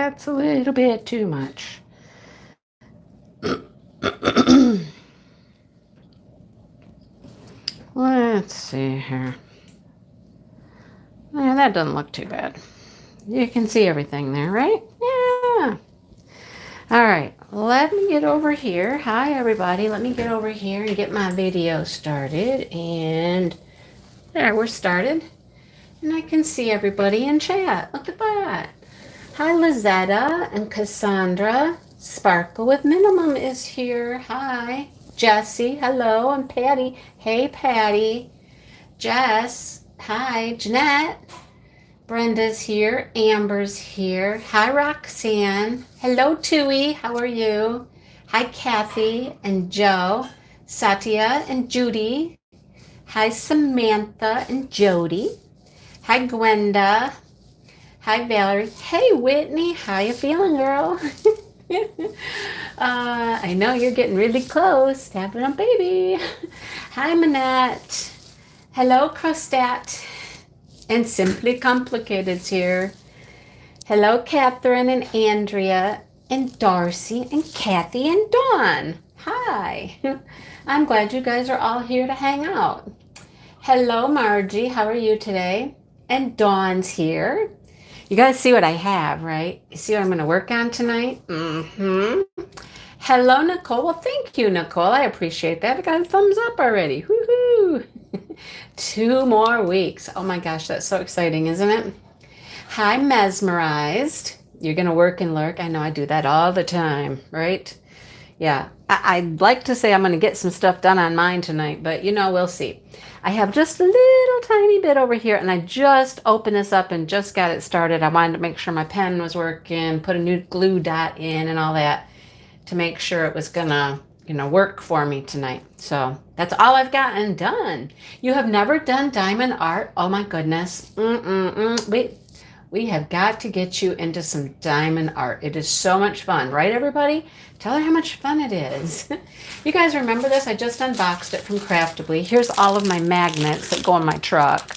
That's a little bit too much. Let's see here. Yeah, that doesn't look too bad. You can see everything there, right? Yeah. All right, let me get over here. Hi, everybody. Let me get over here and get my video started. And there, we're started. And I can see everybody in chat. Look at that. Hi, Lizetta and Cassandra. Sparkle with Minimum is here. Hi. Jessie, hello. And Patty. Hey, Patty. Jess. Hi. Jeanette. Brenda's here. Amber's here. Hi, Roxanne. Hello, Tui. How are you? Hi, Kathy and Joe. Satya and Judy. Hi, Samantha and Jody. Hi, Gwenda. Hi, Valerie. Hey, Whitney. How you feeling, girl? I know you're getting really close to having a baby. Hi, Manette. Hello, Crostat. And Simply Complicated's here. Hello, Catherine and Andrea and Darcy and Kathy and Dawn. Hi. I'm glad you guys are all here to hang out. Hello, Margie. How are you today? And Dawn's here. You guys see what I have, right? You see what I'm going to work on tonight? Hello, Nicole. Well, thank you, Nicole. I appreciate that. I got a thumbs up already. Woohoo! 2 more weeks. Oh my gosh, that's so exciting, isn't it? Hi, Mesmerized. You're going to work and lurk. I know I do that all the time, right? Yeah, I'd like to say I'm going to get some stuff done on mine tonight, but we'll see. I have just a little tiny bit over here, and I just opened this up and just got it started. I wanted to make sure my pen was working, put a new glue dot in and all that to make sure it was going to, work for me tonight. So that's all I've gotten done. You have never done diamond art? Oh my goodness. We have got to get you into some diamond art. It is so much fun, right, everybody? Tell her how much fun it is. You guys remember this? I just unboxed it from Craftably. Here's all of my magnets that go in my truck.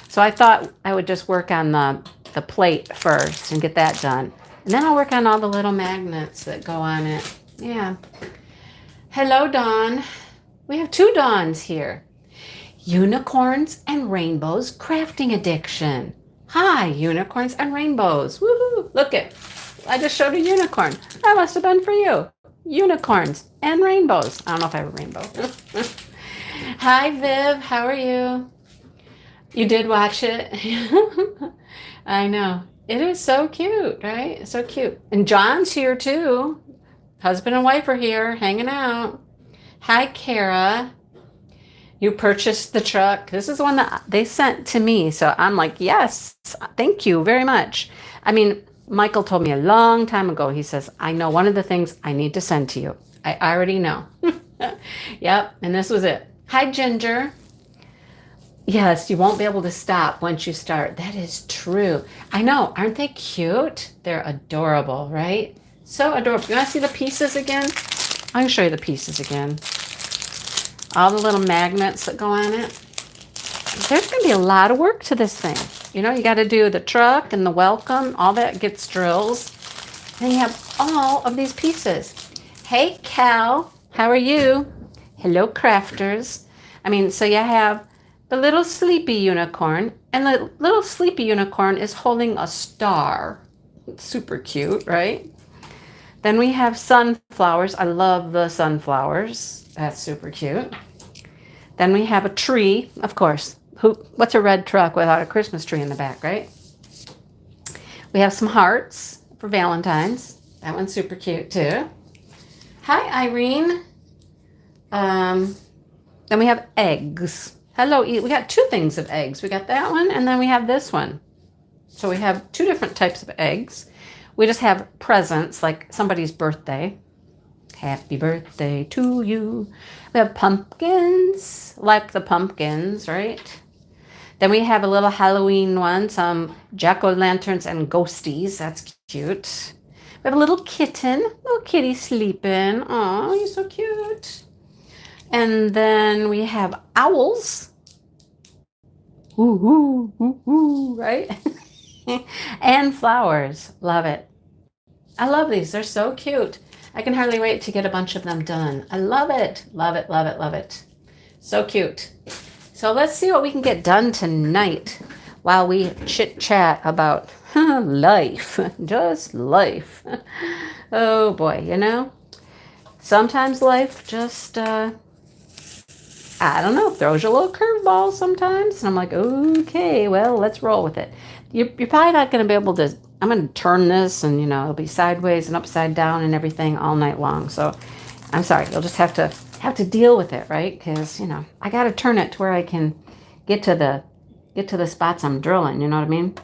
So I thought I would just work on the plate first and get that done. And then I'll work on all the little magnets that go on it. Yeah. Hello, Dawn. We have 2 Dawns here. Unicorns and Rainbows Crafting Addiction. Hi, unicorns and rainbows. Woohoo! Look it. I just showed a unicorn. That must have been for you. Unicorns and rainbows. I don't know if I have a rainbow. Hi, Viv. How are you? You did watch it? I know. It is so cute, right? So cute. And John's here too. Husband and wife are here hanging out. Hi, Kara. You purchased the truck. This is the one that they sent to me. So I'm like, yes, thank you very much. I mean, Michael told me a long time ago, he says, I know one of the things I need to send to you. I already know. Yep. And this was it. Hi, Ginger. Yes, you won't be able to stop once you start. That is true. I know. Aren't they cute? They're adorable, right? So adorable. You want to see the pieces again? I can show you the pieces again. All the little magnets that go on it. There's going to be a lot of work to this thing. You got to do the truck and the welcome. All that gets drills. Then you have all of these pieces. Hey, Cal. How are you? Hello, crafters. So you have the little sleepy unicorn. And the little sleepy unicorn is holding a star. It's super cute, right? Then we have sunflowers. I love the sunflowers. That's super cute. Then we have a tree, of course. What's a red truck without a Christmas tree in the back, right? We have some hearts for Valentine's. That one's super cute too. Hi, Irene. Then we have eggs. Hello, we got 2 things of eggs. We got that one, and then we have this one. So we have 2 different types of eggs. We just have presents, like somebody's birthday. Happy birthday to you. We have pumpkins, like the pumpkins, right? Then we have a little Halloween one, some jack-o'-lanterns and ghosties. That's cute. We have a little kitten, little kitty sleeping. Oh, you're so cute. And then we have owls. Ooh, ooh, ooh, ooh, right? And flowers. Love it. I love these. They're so cute. I can hardly wait to get a bunch of them done. I love it. Love it, love it, love it. So cute. So let's see what we can get done tonight while we chit chat about life. Just life. Oh boy, you know? Sometimes life just, I don't know, throws you a little curveball sometimes. And I'm like, okay, well, let's roll with it. You're probably not going to be able to, I'm going to turn this and, you know, it'll be sideways and upside down and everything all night long. So I'm sorry, you'll just have to deal with it, right? Because, you know, I got to turn it to where I can get to the spots I'm drilling, you know what I mean?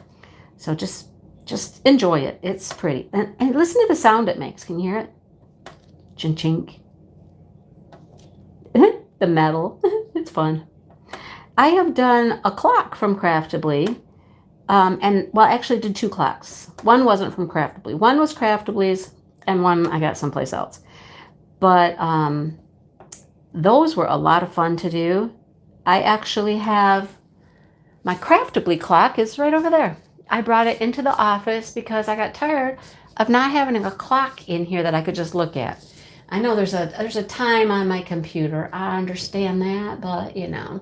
So just enjoy it. It's pretty. And listen to the sound it makes. Can you hear it? Chink chink. The metal. It's fun. I have done a clock from Craftably. Well, I actually did 2 clocks. One wasn't from Craftably. One was Craftably's and one I got someplace else. But those were a lot of fun to do. I actually have my Craftably clock is right over there. I brought it into the office because I got tired of not having a clock in here that I could just look at. I know there's a time on my computer. I understand that, but you know,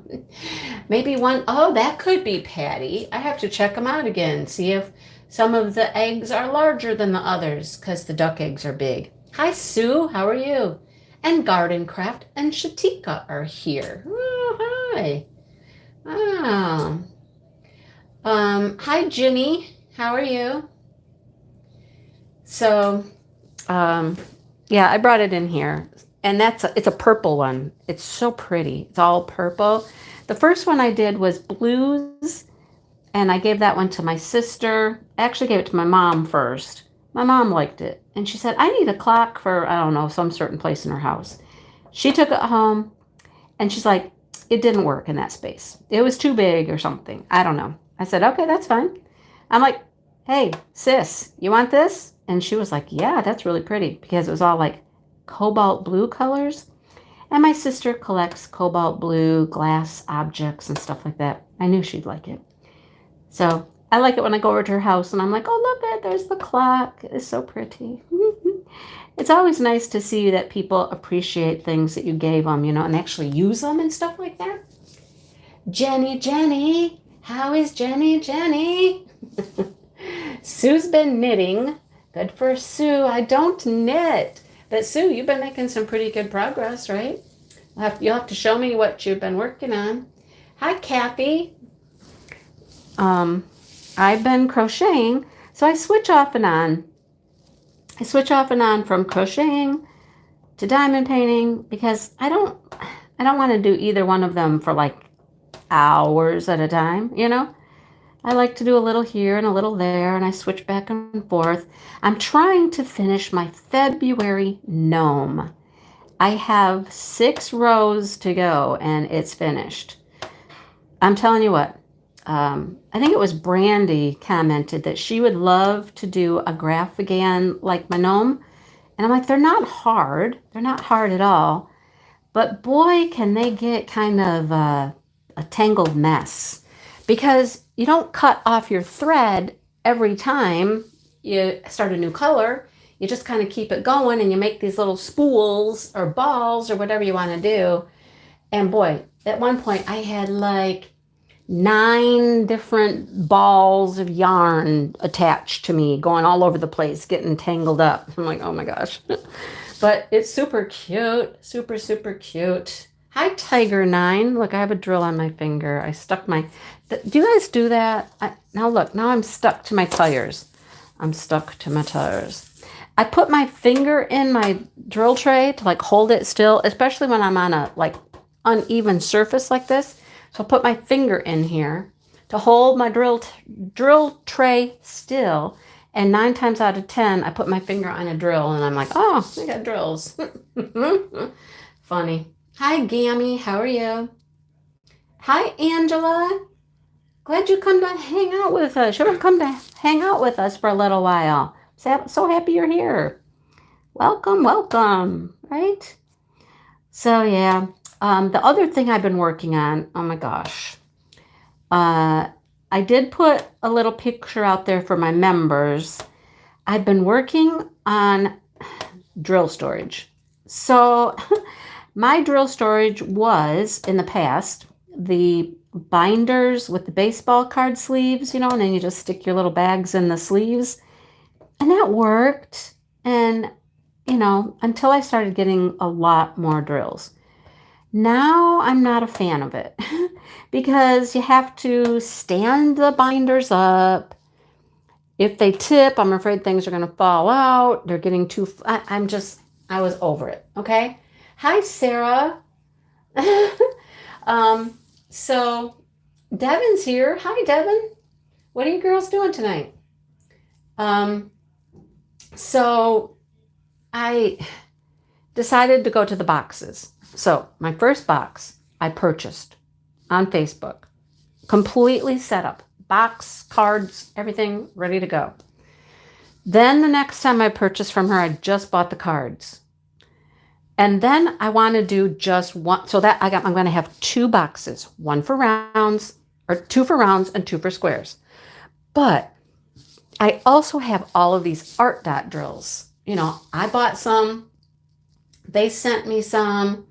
maybe one, oh, that could be Patty. I have to check them out again, see if some of the eggs are larger than the others because the duck eggs are big. Hi, Sue. How are you? And Garden Craft and Shatika are here. Oh, hi. Oh. Hi, Ginny. How are you? So, yeah, I brought it in here, and it's a purple one. It's so pretty. It's all purple. The first one I did was blues, and I gave that one to my sister. I actually gave it to my mom first. My mom liked it, and she said, I need a clock for, I don't know, some certain place in her house. She took it home, and she's like, it didn't work in that space. It was too big or something. I don't know. I said, okay, that's fine. I'm like, hey, sis, you want this? And she was like, yeah, that's really pretty because it was all like cobalt blue colors. And my sister collects cobalt blue glass objects and stuff like that. I knew she'd like it. So I like it when I go over to her house and I'm like, oh, look, there's the clock. It's so pretty. It's always nice to see that people appreciate things that you gave them, you know, and actually use them and stuff like that. Jenny, how is Jenny? Sue's been knitting. Good for Sue. I don't knit. But Sue, you've been making some pretty good progress, right? You'll have to show me what you've been working on. Hi, Kathy. I've been crocheting, so I switch off and on. I switch off and on from crocheting to diamond painting because I don't want to do either one of them for like hours at a time, you know? I like to do a little here and a little there, and I switch back and forth. I'm trying to finish my February gnome. I have 6 rows to go, and it's finished. I'm telling you what, I think it was Brandy commented that she would love to do a graph again like my gnome. And I'm like, they're not hard. They're not hard at all. But boy, can they get kind of a tangled mess. Because you don't cut off your thread every time you start a new color. You just kind of keep it going and you make these little spools or balls or whatever you want to do. And boy, at one point I had like 9 different balls of yarn attached to me going all over the place, getting tangled up. I'm like, oh my gosh. But it's super cute. Super, super cute. Hi, Tiger 9. Look, I have a drill on my finger. I stuck my... Do you guys do that? Now look, now I'm stuck to my tires. I'm stuck to my tires. I put my finger in my drill tray to like hold it still, especially when I'm on a like uneven surface like this. So I'll put my finger in here to hold my drill tray still. And 9 times out of 10, I put my finger on a drill and I'm like, oh, I got drills. Funny. Hi, Gammy. How are you? Hi, Angela. Glad you come to hang out with us. Should have come to hang out with us for a little while. So happy you're here. Welcome, welcome. Right? So, yeah. The other thing I've been working on, oh my gosh. I did put a little picture out there for my members. I've been working on drill storage. So my drill storage was in the past the binders with the baseball card sleeves, and then you just stick your little bags in the sleeves. And that worked. And, until I started getting a lot more drills. Now I'm not a fan of it because you have to stand the binders up. If they tip, I'm afraid things are going to fall out. They're getting too, I was over it. Okay. Hi, Sarah. So Devin's here. Hi, Devin. What are you girls doing tonight? So I decided to go to the boxes. So my first box I purchased on Facebook, completely set up, box, cards, everything ready to go. Then the next time I purchased from her, I just bought the cards. And then I want to do just one. So that I'm going to have two boxes, one for rounds, or two for rounds and two for squares. But I also have all of these art dot drills. I bought some. They sent me some.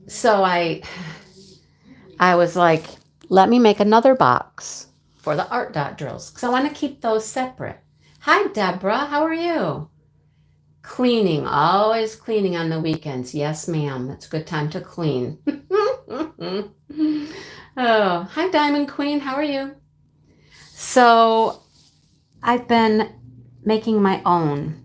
So I was like, let me make another box for the art dot drills because I want to keep those separate. Hi, Deborah. How are you? Cleaning. Always cleaning on the weekends. Yes, ma'am. It's a good time to clean. Oh, hi, Diamond Queen. How are you? So I've been making my own.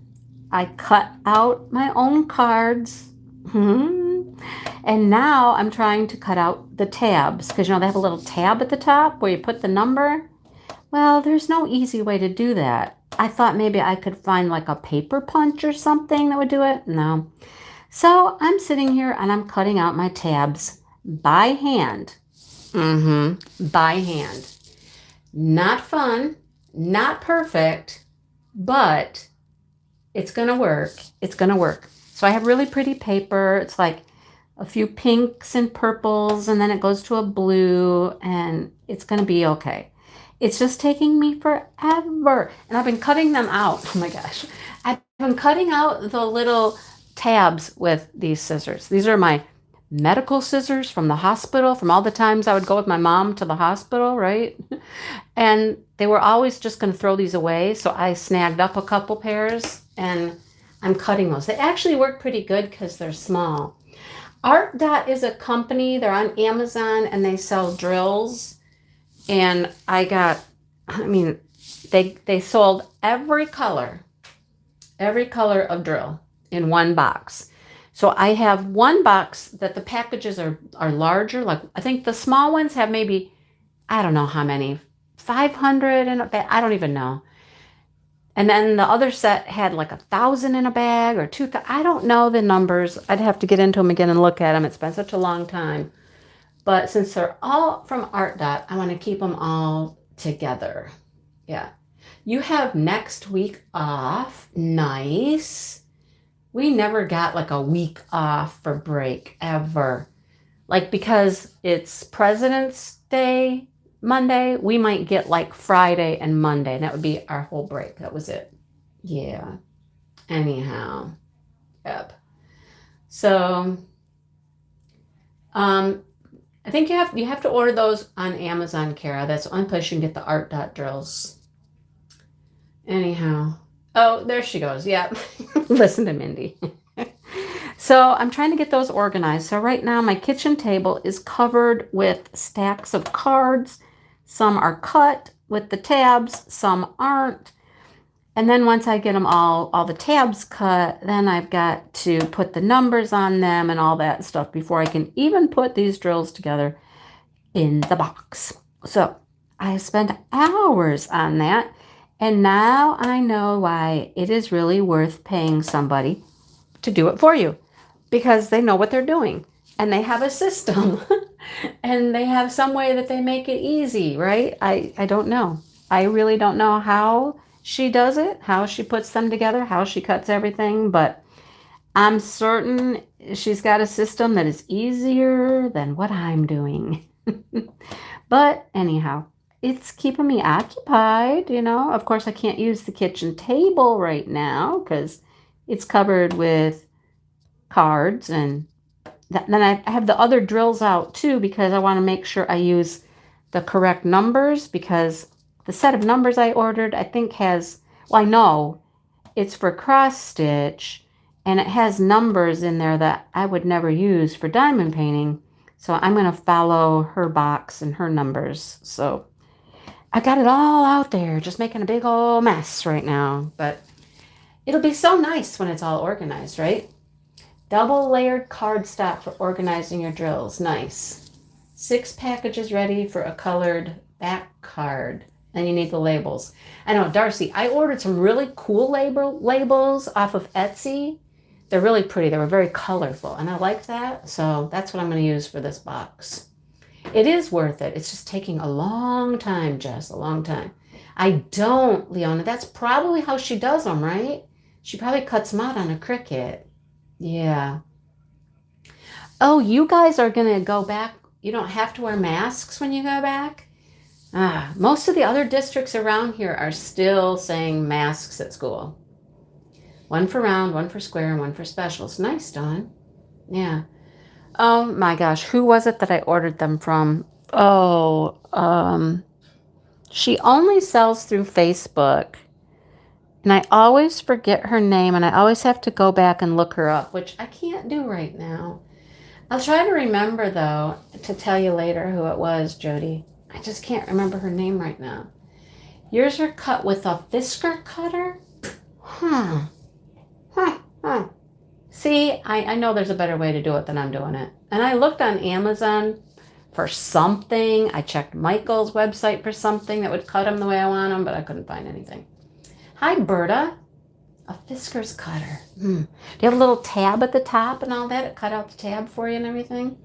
I cut out my own cards. And now I'm trying to cut out the tabs because, they have a little tab at the top where you put the number. Well, there's no easy way to do that. I thought maybe I could find like a paper punch or something that would do it. No. So I'm sitting here and I'm cutting out my tabs by hand. By hand. Not fun, not perfect, but it's going to work. It's going to work. So I have really pretty paper. It's like a few pinks and purples, and then it goes to a blue, and it's going to be okay. It's just taking me forever. And I've been cutting them out. Oh my gosh. I've been cutting out the little tabs with these scissors. These are my medical scissors from the hospital, from all the times I would go with my mom to the hospital, right? And they were always just going to throw these away. So I snagged up a couple pairs and I'm cutting those. They actually work pretty good because they're small. Art Dot is a company. They're on Amazon and they sell drills. And they sold every color of drill in one box. So I have one box that the packages are larger. Like I think the small ones have maybe, I don't know how many, 500 in a bag. I don't even know. And then the other set had like 1,000 in a bag or 2,000. I don't know the numbers. I'd have to get into them again and look at them. It's been such a long time. But since they're all from Art Dot, I want to keep them all together. Yeah. You have next week off. Nice. We never got like a week off for break ever. Like because it's President's Day Monday, we might get like Friday and Monday. And that would be our whole break. That was it. Yeah. Anyhow. Yep. So, I think you have to order those on Amazon, Kara. That's the only place you can get the Art Dot drills. Anyhow. Oh, there she goes. Yep. Listen to Mindy. So I'm trying to get those organized. So right now my kitchen table is covered with stacks of cards. Some are cut with the tabs, some aren't. And then once I get them all the tabs cut, then I've got to put the numbers on them and all that stuff before I can even put these drills together in the box. So I spent hours on that. And now I know why it is really worth paying somebody to do it for you, because they know what they're doing and they have a system and they have some way that they make it easy, right? I don't know. I really don't know how she does it, how she puts them together, how she cuts everything, but I'm certain she's got a system that is easier than what I'm doing. But anyhow, it's keeping me occupied, you know. Of course, I can't use the kitchen table right now because it's covered with cards. And then I have the other drills out too because I want to make sure I use the correct numbers, because the set of numbers I ordered, I think has, well, I know it's for cross stitch and it has numbers in there that I would never use for diamond painting. So I'm going to follow her box and her numbers. So I got it all out there, just making a big old mess right now. But it'll be so nice when it's all organized, right? Double layered cardstock for organizing your drills. Nice. 6 packages ready for a colored back card. And you need the labels. I know, Darcy, I ordered some really cool labels off of Etsy. They're really pretty. They were very colorful, and I like that. So that's what I'm going to use for this box. It is worth it. It's just taking a long time, Jess, a long time. I don't, Leona. That's probably how she does them, right? She probably cuts them out on a Cricut. Yeah. Oh, you guys are going to go back. You don't have to wear masks when you go back? Most of the other districts around here are still saying masks at school. One for round, one for square, and one for specials. Nice, Dawn. Yeah. Oh my gosh, who was it that I ordered them from? Oh, she only sells through Facebook. And I always forget her name, and I always have to go back and look her up, which I can't do right now. I'll try to remember, though, to tell you later who it was, Jody. I just can't remember her name right now. Yours are cut with a Fisker cutter? Huh. See, I know there's a better way to do it than I'm doing it. And I looked on Amazon for something. I checked Michael's website for something that would cut them the way I want them, but I couldn't find anything. Hi, Berta. A Fisker's cutter. Do you have a little tab at the top and all that? It cut out the tab for you and everything?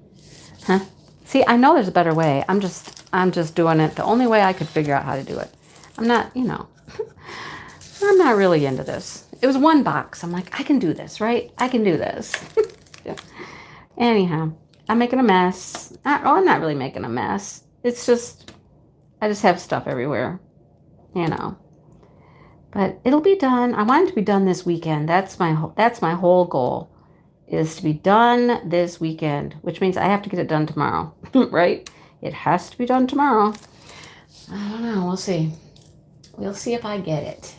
Huh? See, I know there's a better way. I'm just doing it the only way I could figure out how to do it. I'm not, I'm not really into this. It was one box. I'm like, I can do this, right? I can do this. Yeah. Anyhow, I'm making a mess. I'm not really making a mess. It's just, I just have stuff everywhere, But it'll be done. I want it to be done this weekend. That's my whole goal, is to be done this weekend, which means I have to get it done tomorrow, right? It has to be done tomorrow. I don't know. We'll see. We'll see if I get it.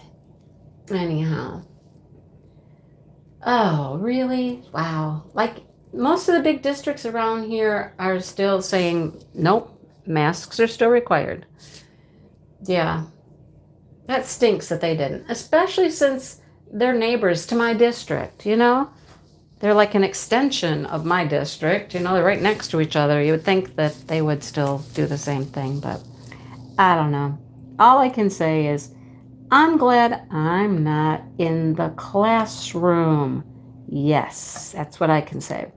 Anyhow. Oh, really? Wow. Like, most of the big districts around here are still saying, nope, masks are still required. Yeah. That stinks that they didn't, especially since they're neighbors to my district, They're like an extension of my district, they're right next to each other. You would think that they would still do the same thing, but I don't know. All I can say is, I'm glad I'm not in the classroom. Yes, that's what I can say.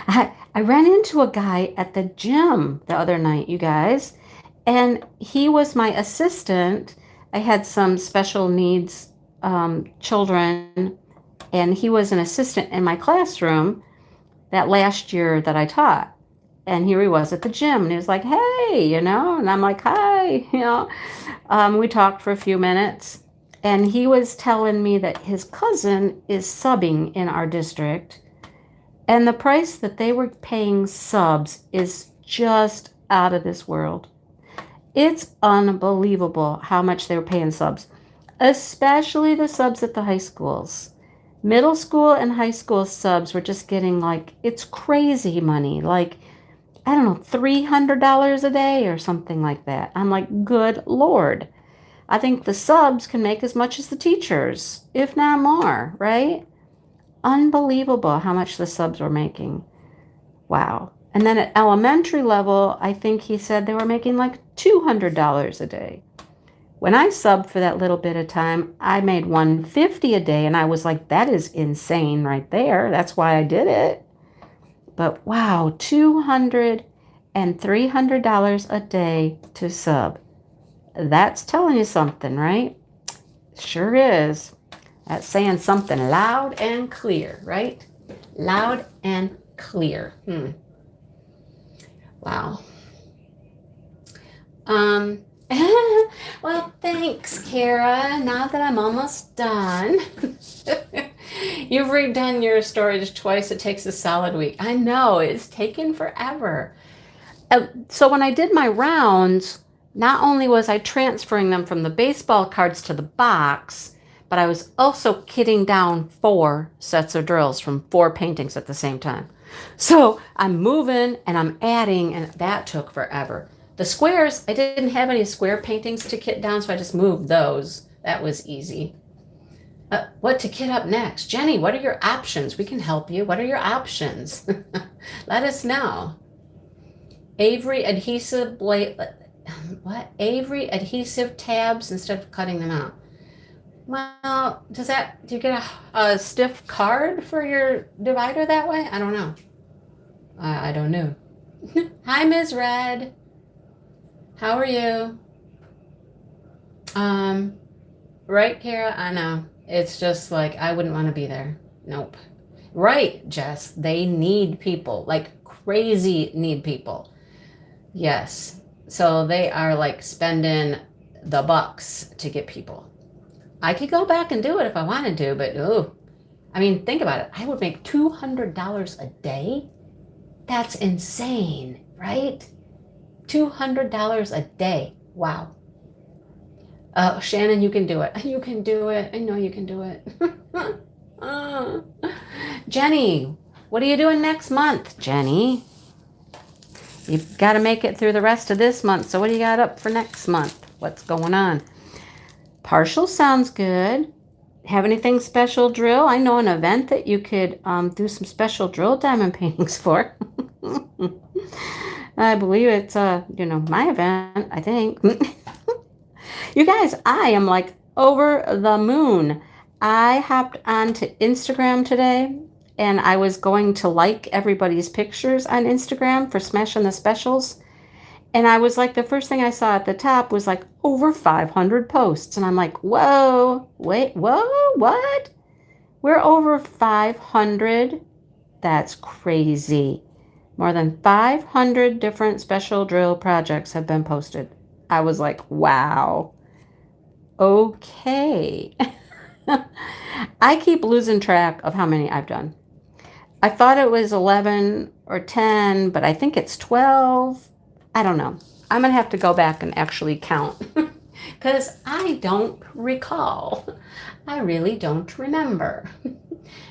I ran into a guy at the gym the other night, you guys, and he was my assistant. I had some special needs children, and he was an assistant in my classroom that last year that I taught. And here he was at the gym, and he was like, hey, and I'm like, hi, we talked for a few minutes, and he was telling me that his cousin is subbing in our district, and the price that they were paying subs is just out of this world. It's unbelievable how much they were paying subs, especially the subs at the high schools. Middle school and high school subs were just getting it's crazy money, I don't know, $300 a day or something like that. I'm like, good Lord. I think the subs can make as much as the teachers, if not more, right? Unbelievable how much the subs were making. Wow. And then at elementary level, I think he said they were making $200 a day. When I subbed for that little bit of time, I made $150 a day, and I was like, that is insane right there. That's why I did it. But wow, $200 and $300 a day to sub. That's telling you something, right? Sure is. That's saying something loud and clear, right? Loud and clear. Wow. Well, thanks, Kara. Now that I'm almost done. You've redone your storage twice. It takes a solid week. I know, it's taken forever. So when I did my rounds, not only was I transferring them from the baseball cards to the box, but I was also kitting down 4 sets of drills from 4 paintings at the same time. So I'm moving and I'm adding, and that took forever. The squares, I didn't have any square paintings to kit down, so I just moved those. That was easy. What to kit up next? Jenny, what are your options? We can help you. What are your options? Let us know. Avery adhesive blade, what? Avery adhesive tabs instead of cutting them out. Well, do you get a stiff card for your divider that way? I don't know. I don't know. Hi, Ms. Red. How are you? Right, Kara? I know. It's just like, I wouldn't want to be there. Nope. Right, Jess. They need people. Like crazy need people. Yes. So they are like spending the bucks to get people. I could go back and do it if I wanted to, but oh, I mean, think about it. I would make $200 a day. That's insane, right? $200 a day. Wow. Oh, Shannon, you can do it. You can do it. I know you can do it. Jenny, what are you doing next month, Jenny? You've got to make it through the rest of this month. So what do you got up for next month? What's going on? Partial sounds good. Have anything special drill? I know an event that you could do some special drill diamond paintings for. I believe it's my event, I think. You guys, I am like over the moon. I hopped onto Instagram today and I was going to like everybody's pictures on Instagram for Smashing the Specials. And I was like, the first thing I saw at the top was like over 500 posts. And I'm like, whoa, wait, whoa, what? We're over 500. That's crazy. More than 500 different special drill projects have been posted. I was like, wow. Okay. I keep losing track of how many I've done. I thought it was 11 or 10, but I think it's 12. I don't know. I'm going to have to go back and actually count because I don't recall. I really don't remember.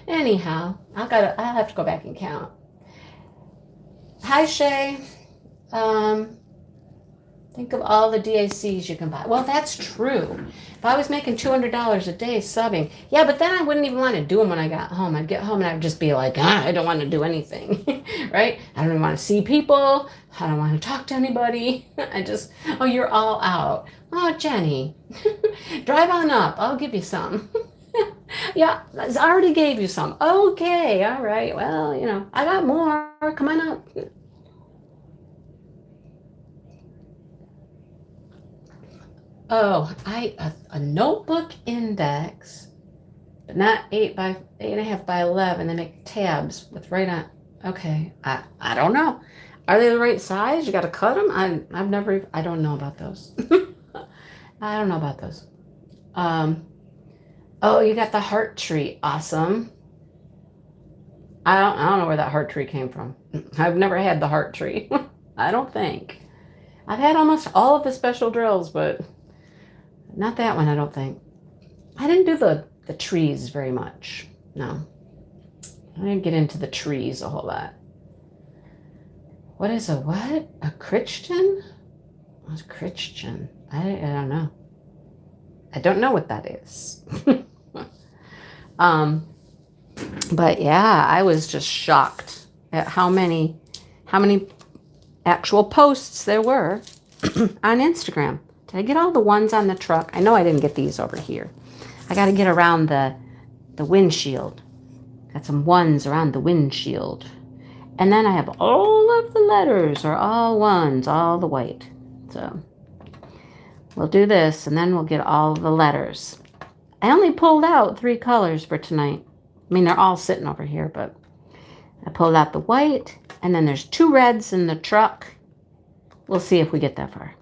Anyhow, I'll have to go back and count. Hi, Shay. Think of all the DACs you can buy. Well, that's true. If I was making $200 a day subbing, yeah, but then I wouldn't even want to do them when I got home. I'd get home and I'd just be like, I don't want to do anything, right? I don't even want to see people. I don't want to talk to anybody. You're all out. Oh, Jenny, drive on up. I'll give you some. Yeah, I already gave you some. Okay, all right. Well, I got more. Come on up. Oh, a notebook index, but not 8.5 by 11. They make tabs with right on. Okay, I don't know. Are they the right size? You got to cut them. I don't know about those. I don't know about those. Oh, you got the heart tree. Awesome. I don't know where that heart tree came from. I've never had the heart tree. I don't think. I've had almost all of the special drills, but not that one, I don't think. I didn't do the trees very much. No. I didn't get into the trees a whole lot. What is a what? A Christian? What's Christian? I don't know. I don't know what that is. But yeah, I was just shocked at how many actual posts there were on Instagram. Did I get all the ones on the truck? I know I didn't get these over here. I got to get around the windshield. Got some ones around the windshield. And then I have all of the letters are all ones, all the white. So we'll do this and then we'll get all the letters. I only pulled out 3 colors for tonight. I mean, they're all sitting over here, but I pulled out the white and then there's 2 reds in the truck. We'll see if we get that far.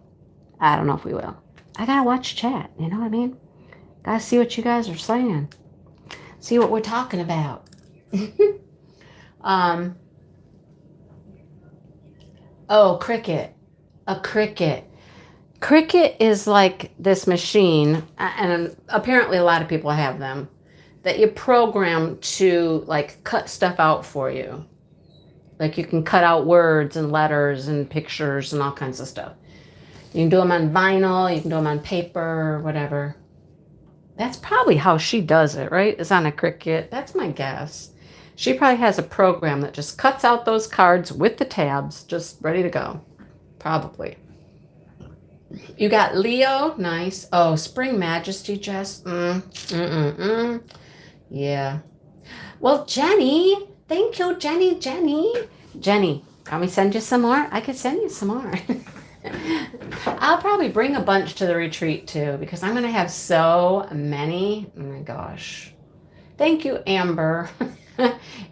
I don't know if we will. I gotta watch chat, you know what I mean? Gotta see what you guys are saying. See what we're talking about. Oh, Cricket. A Cricket. Cricket is like this machine, and apparently a lot of people have them, that you program to like cut stuff out for you. Like you can cut out words and letters and pictures and all kinds of stuff. You can do them on vinyl, you can do them on paper, whatever. That's probably how she does it, right? Is on a Cricut. That's my guess. She probably has a program that just cuts out those cards with the tabs, just ready to go. Probably. You got Leo, nice. Oh, Spring Majesty, Jess. Yeah. Well, Jenny, thank you, Jenny. Jenny, can we send you some more? I could send you some more. I'll probably bring a bunch to the retreat too, because I'm going to have so many. Oh my gosh. Thank you, Amber.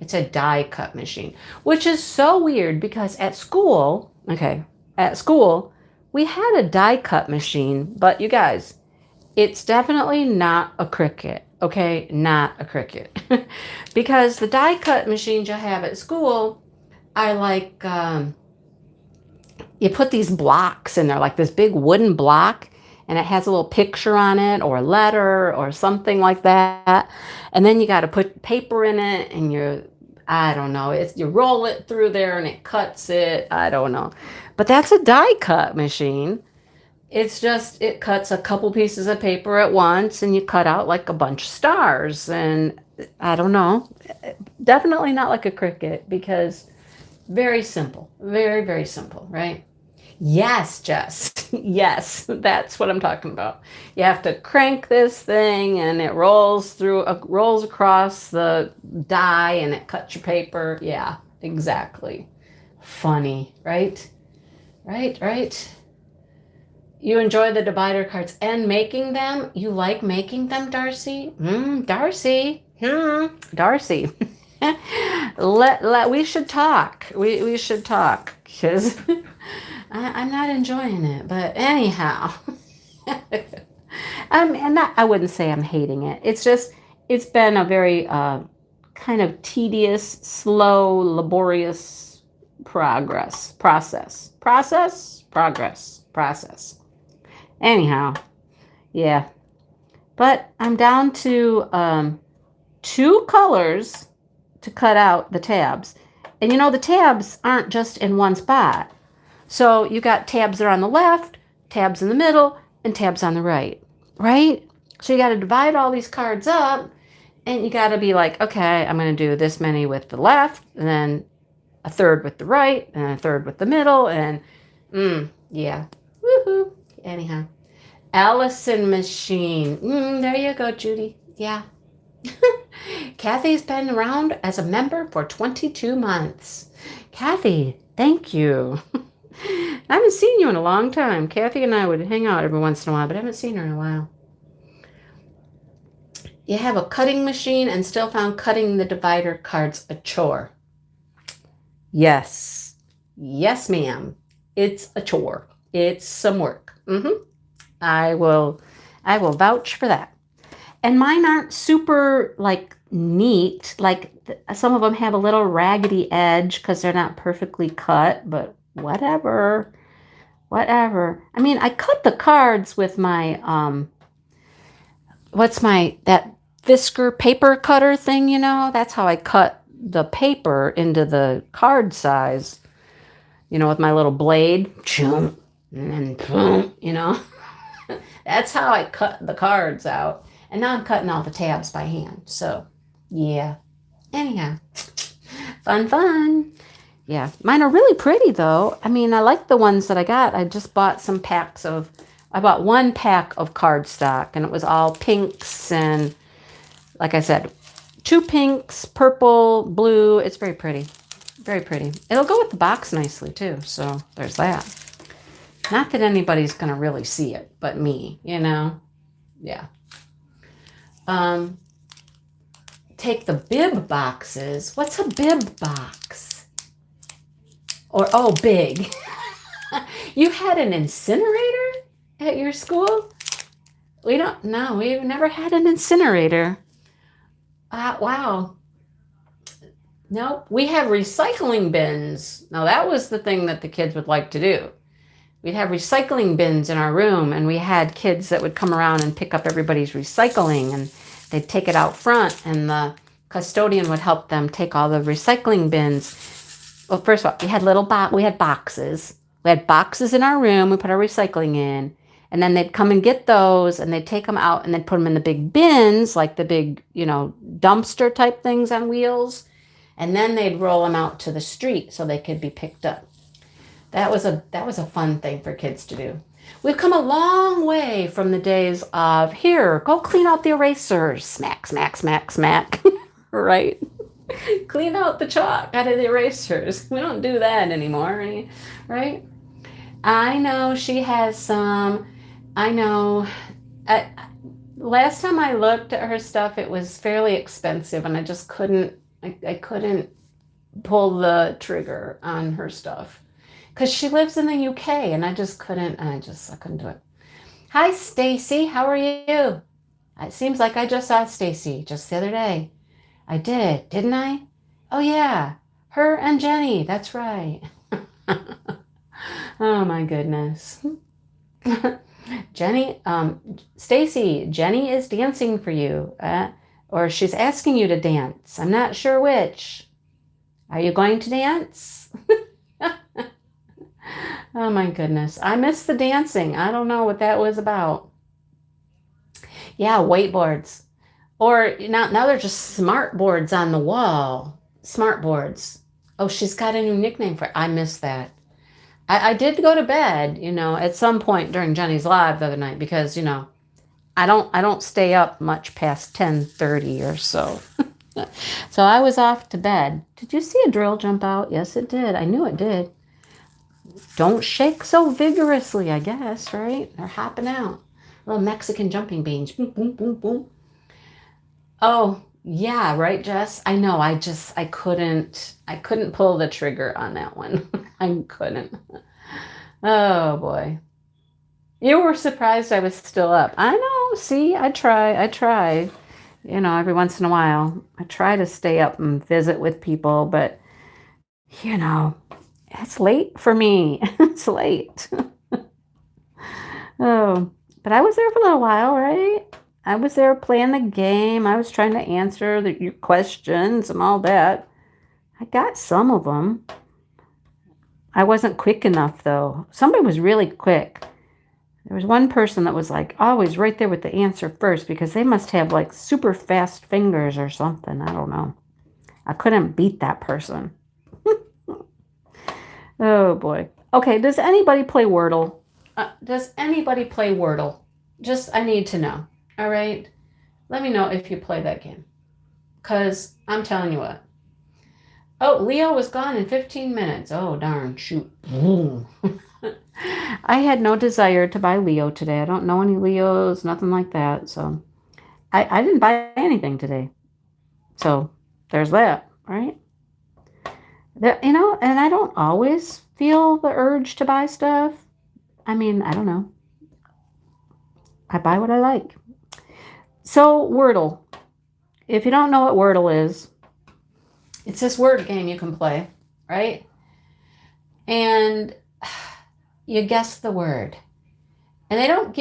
It's a die cut machine, which is so weird because at school, we had a die cut machine, but you guys, it's definitely not a Cricut, okay? Not a Cricut. Because the die cut machines you have at school are like, you put these blocks in there, like this big wooden block, and it has a little picture on it or a letter or something like that. And then you got to put paper in it and I don't know, you roll it through there and it cuts it. I don't know. But that's a die cut machine. It's just, it cuts a couple pieces of paper at once and you cut out like a bunch of stars. And I don't know, definitely not like a Cricut because very simple, very, very simple, right? Yes, Jess. Yes, that's what I'm talking about. You have to crank this thing and it rolls across the die and it cuts your paper. Yeah, exactly. Funny, right? Right. You enjoy the divider cards and making them? You like making them, Darcy? Darcy. Darcy. We should talk. We should talk because I'm not enjoying it. But anyhow, I wouldn't say I'm hating it. It's just, it's been a very kind of tedious, slow, laborious process. Anyhow, yeah. But I'm down to 2 colors to cut out the tabs. And you know, the tabs aren't just in one spot. So you got tabs that are on the left, tabs in the middle, and tabs on the right, right? So you got to divide all these cards up, and you got to be like, okay, I'm going to do this many with the left, and then a third with the right, and a third with the middle, and yeah. Woohoo. Anyhow. Allison machine. There you go, Judy. Yeah. Kathy's been around as a member for 22 months. Kathy, thank you. I haven't seen you in a long time. Kathy and I would hang out every once in a while, but I haven't seen her in a while. You have a cutting machine and still found cutting the divider cards a chore. Yes. Yes, ma'am. It's a chore. It's some work. I will vouch for that. And mine aren't super like neat. Like some of them have a little raggedy edge because they're not perfectly cut, but whatever. I mean, I cut the cards with my, that Fisker paper cutter thing, you know? That's how I cut the paper into the card size, you know, with my little blade. And then, boom, you know? That's how I cut the cards out. And now I'm cutting all the tabs by hand. So, yeah. Anyhow, fun. Yeah, mine are really pretty though. I mean, I like the ones that I got. I just bought I bought 1 pack of cardstock and it was all pinks and like I said, 2 pinks, purple, blue. It's very pretty. Very pretty. It'll go with the box nicely too. So there's that. Not that anybody's going to really see it, but me, you know? Yeah. Take the bib boxes. What's a bib box? Or, oh, big. You had an incinerator? at your school? We don't, no, we've never had an incinerator. Wow. Nope. We have recycling bins. Now, that was the thing that the kids would like to do. We'd have recycling bins in our room, and we had kids that would come around and pick up everybody's recycling, and they'd take it out front, and the custodian would help them take all the recycling bins. Well, first of all, we had boxes. We had boxes in our room. We put our recycling in, and then they'd come and get those, and they'd take them out, and they'd put them in the big bins, like the big, dumpster type things on wheels, and then they'd roll them out to the street so they could be picked up. That was a fun thing for kids to do. We've come a long way from the days of, here, go clean out the erasers. Smack, smack, smack, smack. Right? Clean out the chalk out of the erasers. We don't do that anymore, right? I know she has some. I know. Last time I looked at her stuff, it was fairly expensive, and I just couldn't. I couldn't pull the trigger on her stuff because she lives in the UK, and I couldn't do it. Hi, Stacy. How are you? It seems like I just saw Stacy just the other day. I did, didn't I? Oh yeah, her and Jenny. That's right. Oh my goodness. Jenny, Stacy, Jenny is dancing for you, or she's asking you to dance. I'm not sure which. Are you going to dance? Oh my goodness. I missed the dancing. I don't know what that was about. Yeah, whiteboards. Or now they're just smart boards on the wall. Smart boards. Oh, she's got a new nickname for it. I missed that. I did go to bed, at some point during Jenny's live the other night because, I don't stay up much past 10:30 or so. So I was off to bed. Did you see a drill jump out? Yes, it did. I knew it did. Don't shake so vigorously, I guess, right? They're hopping out. Little Mexican jumping beans. Boom, boom, boom, boom. Oh, yeah, right, Jess? I know. I couldn't pull the trigger on that one. I couldn't. Oh boy. You were surprised I was still up. I know. See, I try. Every once in a while. I try to stay up and visit with people, but it's late for me. It's late. Oh, but I was there for a little while, right? I was there playing the game. I was trying to answer your questions and all that. I got some of them. I wasn't quick enough, though. Somebody was really quick. There was one person that was like always right there with the answer first because they must have like super fast fingers or something. I don't know. I couldn't beat that person. Oh, boy. Okay, does anybody play Wordle? Just, I need to know. All right? Let me know if you play that game. Because I'm telling you what. Oh, Leo was gone in 15 minutes. Oh, darn. Shoot. I had no desire to buy Leo today. I don't know any Leos, nothing like that. So I didn't buy anything today. So there's that, right? And I don't always feel the urge to buy stuff. I mean, I don't know. I buy what I like. So Wordle. If you don't know what Wordle is, it's this word game you can play, right? And you guess the word. And they don't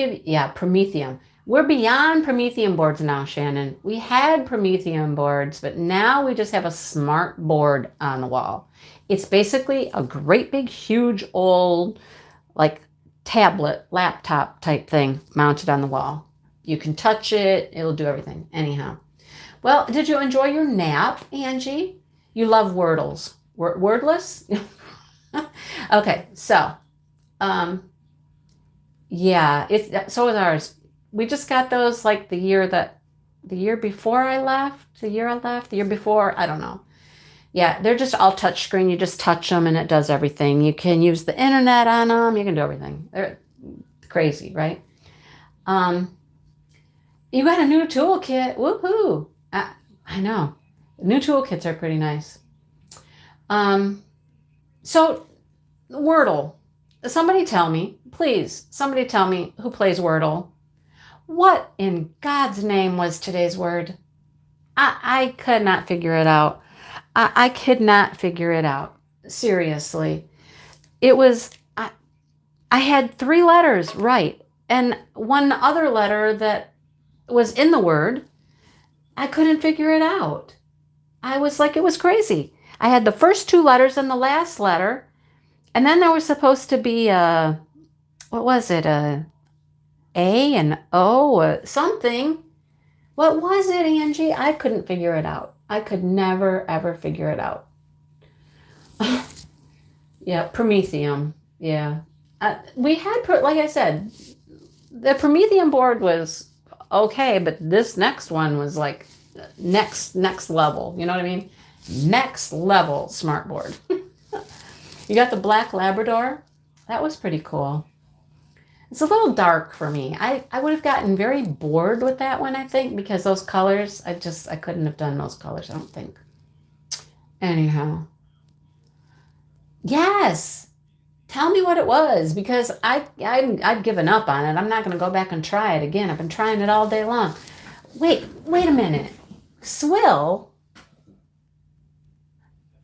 Prometheum. We're beyond Prometheum boards now, Shannon. We had Prometheum boards, but now we just have a smart board on the wall. It's basically a great big, huge, old, like tablet, laptop type thing mounted on the wall. You can touch it. It'll do everything. Anyhow. Well, did you enjoy your nap, Angie? You love Wordles. Wordless? Okay, so, yeah, so is ours. We just got those like the year before I left, the year before, I don't know. Yeah, they're just all touchscreen. You just touch them and it does everything. You can use the internet on them. You can do everything. They're crazy, right? You got a new toolkit. Woohoo! I know. New toolkits are pretty nice. So Wordle. somebody tell me, please, somebody tell me who plays Wordle. What in God's name was today's word? I could not figure it out. I could not figure it out. Seriously. It was, I had 3 letters right. And one other letter that was in the word, I couldn't figure it out. I was like, it was crazy. I had the first 2 letters and the last letter. And then there was supposed to be what was it? A and O, something. What was it, Angie? I couldn't figure it out. I could never, ever figure it out. Yeah, Prometheum. Yeah. We had, like I said, the Prometheum board was okay, but this next one was like next level. You know what I mean? Next level smart board. You got the black Labrador. That was pretty cool. It's a little dark for me. I would have gotten very bored with that one, I think, because those colors, I couldn't have done those colors, I don't think. Anyhow. Yes. Tell me what it was, because I've given up on it. I'm not going to go back and try it again. I've been trying it all day long. Wait a minute. Swill?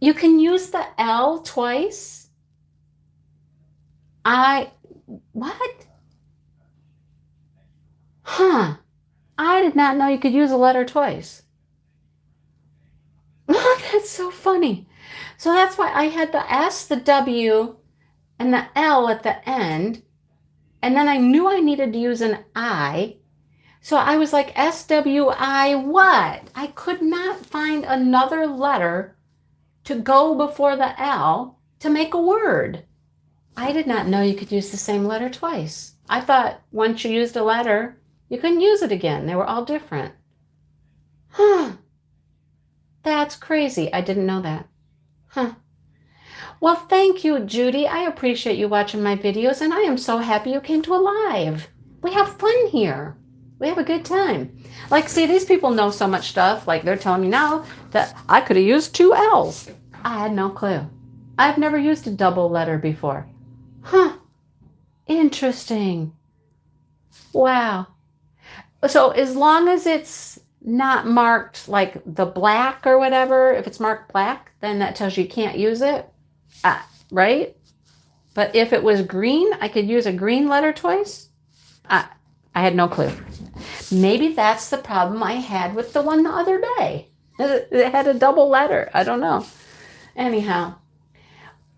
You can use the L twice? What? Huh. I did not know you could use a letter twice. That's so funny. So that's why I had the S, the W, and the L at the end. And then I knew I needed to use an I. So I was like, SWI what? I could not find another letter to go before the L to make a word. I did not know you could use the same letter twice. I thought once you used a letter, you couldn't use it again. They were all different. Huh. That's crazy. I didn't know that. Huh. Well, thank you, Judy. I appreciate you watching my videos, and I am so happy you came to a live. We have fun here. We have a good time. Like, see, these people know so much stuff. Like, they're telling me now that I could have used 2 L's. I had no clue. I've never used a double letter before. Huh. Interesting. Wow. So as long as it's not marked like the black or whatever, if it's marked black, then that tells you can't use it, right? But if it was green, I could use a green letter twice? I had no clue. Maybe that's the problem I had with the one the other day. It had a double letter. I don't know. Anyhow.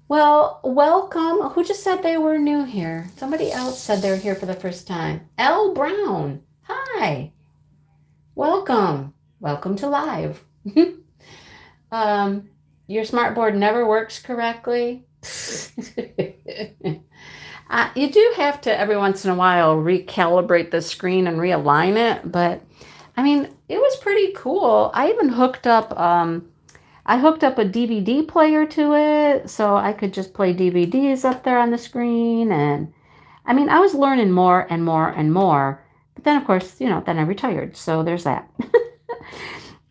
Well, welcome. Who just said they were new here? Somebody else said they were here for the first time. L. Brown. Hi. Welcome. Welcome to live. Your smartboard never works correctly. You do have to every once in a while recalibrate the screen and realign it, but I mean, it was pretty cool. I even hooked up a DVD player to it, so I could just play DVDs up there on the screen. And I mean, I was learning more and more and more. But then, of course, then I retired, so there's that.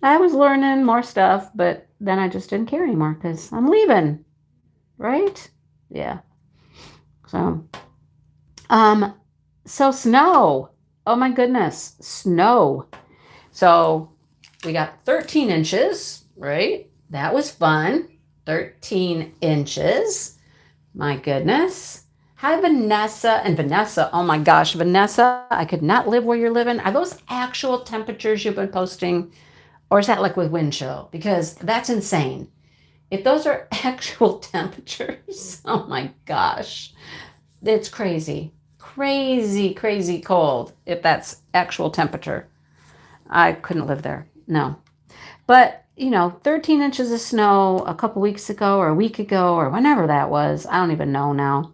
I was learning more stuff, but then I just didn't care anymore because I'm leaving, right? Yeah. So snow. Oh my goodness, snow. So we got 13 inches, right? That was fun. 13 inches. My goodness. Hi, Vanessa. And Vanessa, oh my gosh, Vanessa, I could not live where you're living. Are those actual temperatures you've been posting? Or is that like with wind chill? Because that's insane. If those are actual temperatures, oh my gosh, it's crazy. Crazy, crazy cold if that's actual temperature. I couldn't live there. No. But 13 inches of snow a couple weeks ago or a week ago or whenever that was. I don't even know now.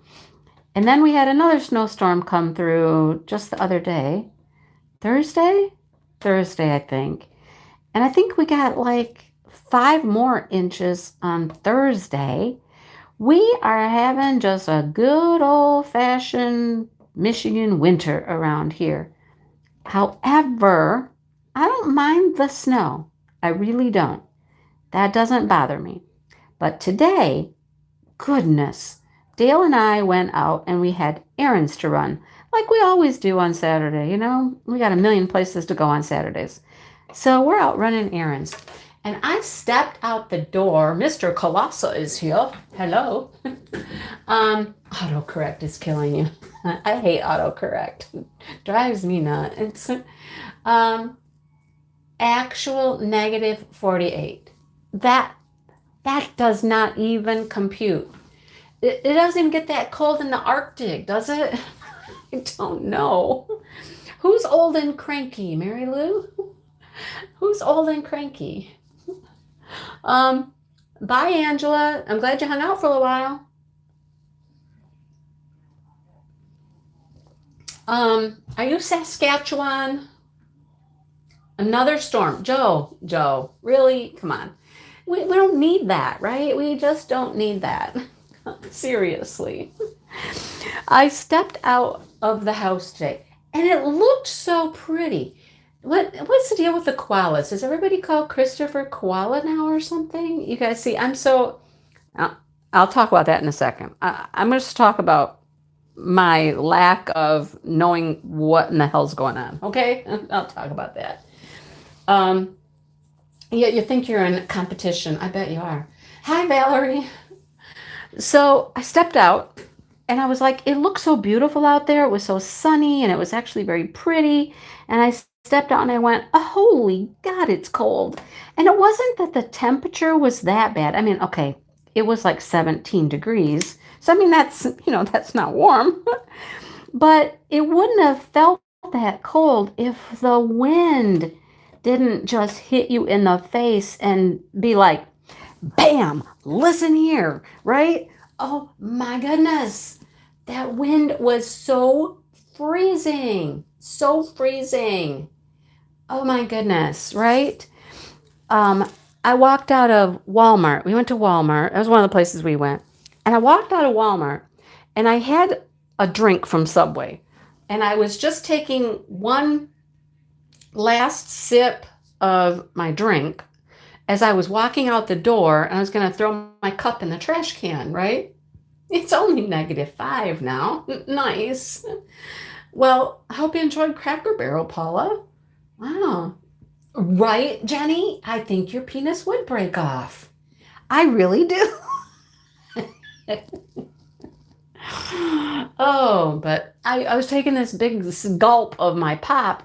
And then we had another snowstorm come through just the other day. Thursday, I think. And I think we got like 5 more inches on Thursday. We are having just a good old-fashioned Michigan winter around here. However, I don't mind the snow. I really don't. That doesn't bother me. But today, goodness, Dale and I went out and we had errands to run, like we always do on Saturday. You know, we got a million places to go on Saturdays. So we're out running errands. And I stepped out the door. Mr. Colassa is here. Hello. Autocorrect is killing you. I hate autocorrect. Drives me nuts. It's actual negative 48. That does not even compute. It doesn't even get that cold in the Arctic, does it? I don't know. Who's old and cranky, Mary Lou? Who's old and cranky? Bye, Angela. I'm glad you hung out for a while. Are you Saskatchewan? Another storm. Joe, really? Come on. We don't need that, right? We just don't need that. Seriously. I stepped out of the house today and it looked so pretty. What's the deal with the koalas? Does everybody call Christopher koala now or something? You guys see, I'll talk about that in a second. I'm going to talk about my lack of knowing what in the hell's going on. Okay? I'll talk about that. Yeah, you think you're in competition. I bet you are. Hi, Valerie. So I stepped out and I was like, it looked so beautiful out there. It was so sunny and it was actually very pretty. And I stepped out and I went, oh, holy God, it's cold. And it wasn't that the temperature was that bad. I mean, okay, it was like 17 degrees. So, I mean, that's not warm. But it wouldn't have felt that cold if the wind didn't just hit you in the face and be like, bam, listen here, right? Oh my goodness. That wind was so freezing. So freezing. Oh my goodness, right? I walked out of Walmart. We went to Walmart. That was one of the places we went. And I walked out of Walmart and I had a drink from Subway. And I was just taking one last sip of my drink as I was walking out the door, and I was going to throw my cup in the trash can, right? It's only -5 now. Nice. Well, I hope you enjoyed Cracker Barrel, Paula. Wow. Right, Jenny? I think your penis would break off. I really do. Oh, but I was taking this big gulp of my pop,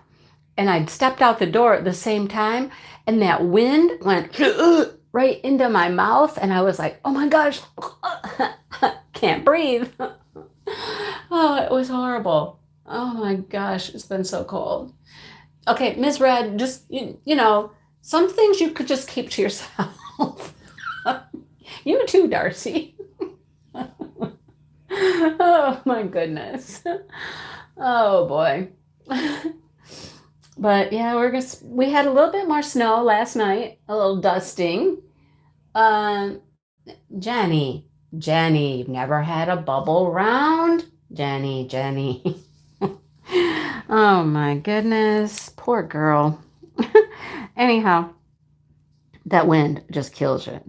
and I'd stepped out the door at the same time, and that wind went right into my mouth, and I was like, oh my gosh, can't breathe. Oh, it was horrible. Oh my gosh, it's been so cold. Okay, Ms. Red, just, some things you could just keep to yourself. You too, Darcy. Oh my goodness. Oh boy. But yeah, we had a little bit more snow last night, a little dusting. Jenny, you've never had a bubble round? Jenny. Oh my goodness, poor girl. Anyhow, that wind just kills you,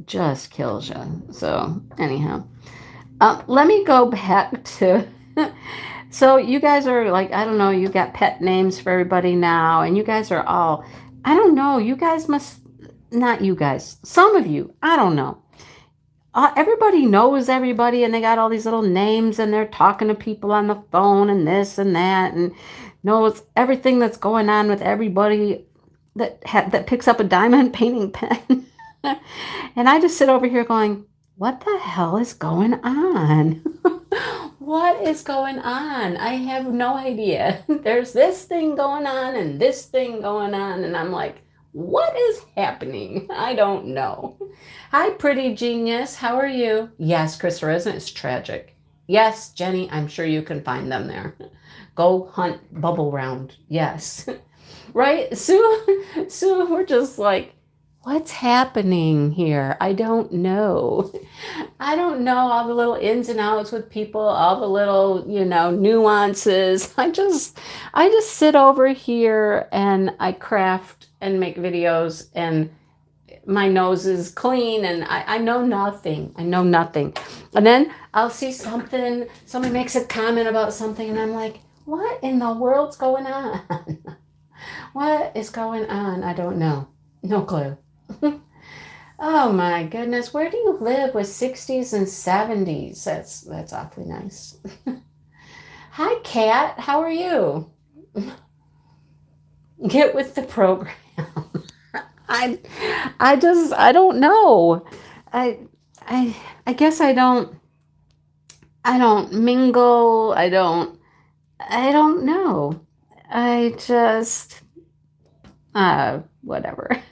So anyhow, let me go back to... So you guys are like, I don't know, you got pet names for everybody now, and you guys are all, I don't know, you guys must, not you guys, some of you, I don't know. Everybody knows everybody, and they got all these little names, and they're talking to people on the phone, and this and that, and knows everything that's going on with everybody that picks up a diamond painting pen. And I just sit over here going, what the hell is going on? What is going on? I have no idea. There's this thing going on and this thing going on, and I'm like, what is happening? I don't know. Hi, pretty genius. How are you? Yes, Christopher, isn't it? It's tragic. Yes, Jenny, I'm sure you can find them there. Go hunt bubble round. Yes. Right? Sue, we're just like, what's happening here? I don't know. I don't know all the little ins and outs with people, all the little, nuances. I just sit over here and I craft and make videos, and my nose is clean and I know nothing. I know nothing. And then I'll see something, somebody makes a comment about something and I'm like, what in the world's going on? What is going on? I don't know. No clue. Oh my goodness. Where do you live with 60s and 70s? That's awfully nice. Hi, Kat. How are you? Get with the program. I don't know. I I guess I don't mingle. I don't know. I just whatever.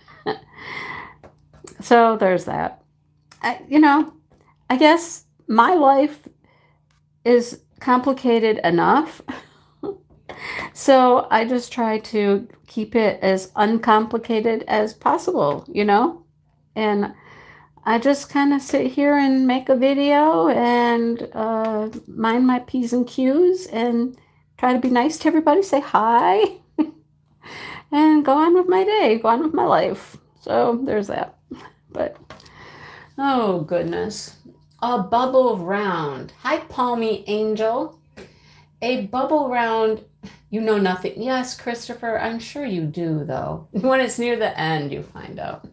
So there's that. I guess my life is complicated enough. So I just try to keep it as uncomplicated as possible, And I just kind of sit here and make a video and mind my P's and Q's and try to be nice to everybody, say hi, and go on with my day, go on with my life. So there's that. But, oh goodness. A bubble round. Hi, Palmy Angel. A bubble round, you know nothing. Yes, Christopher, I'm sure you do, though. When it's near the end, you find out.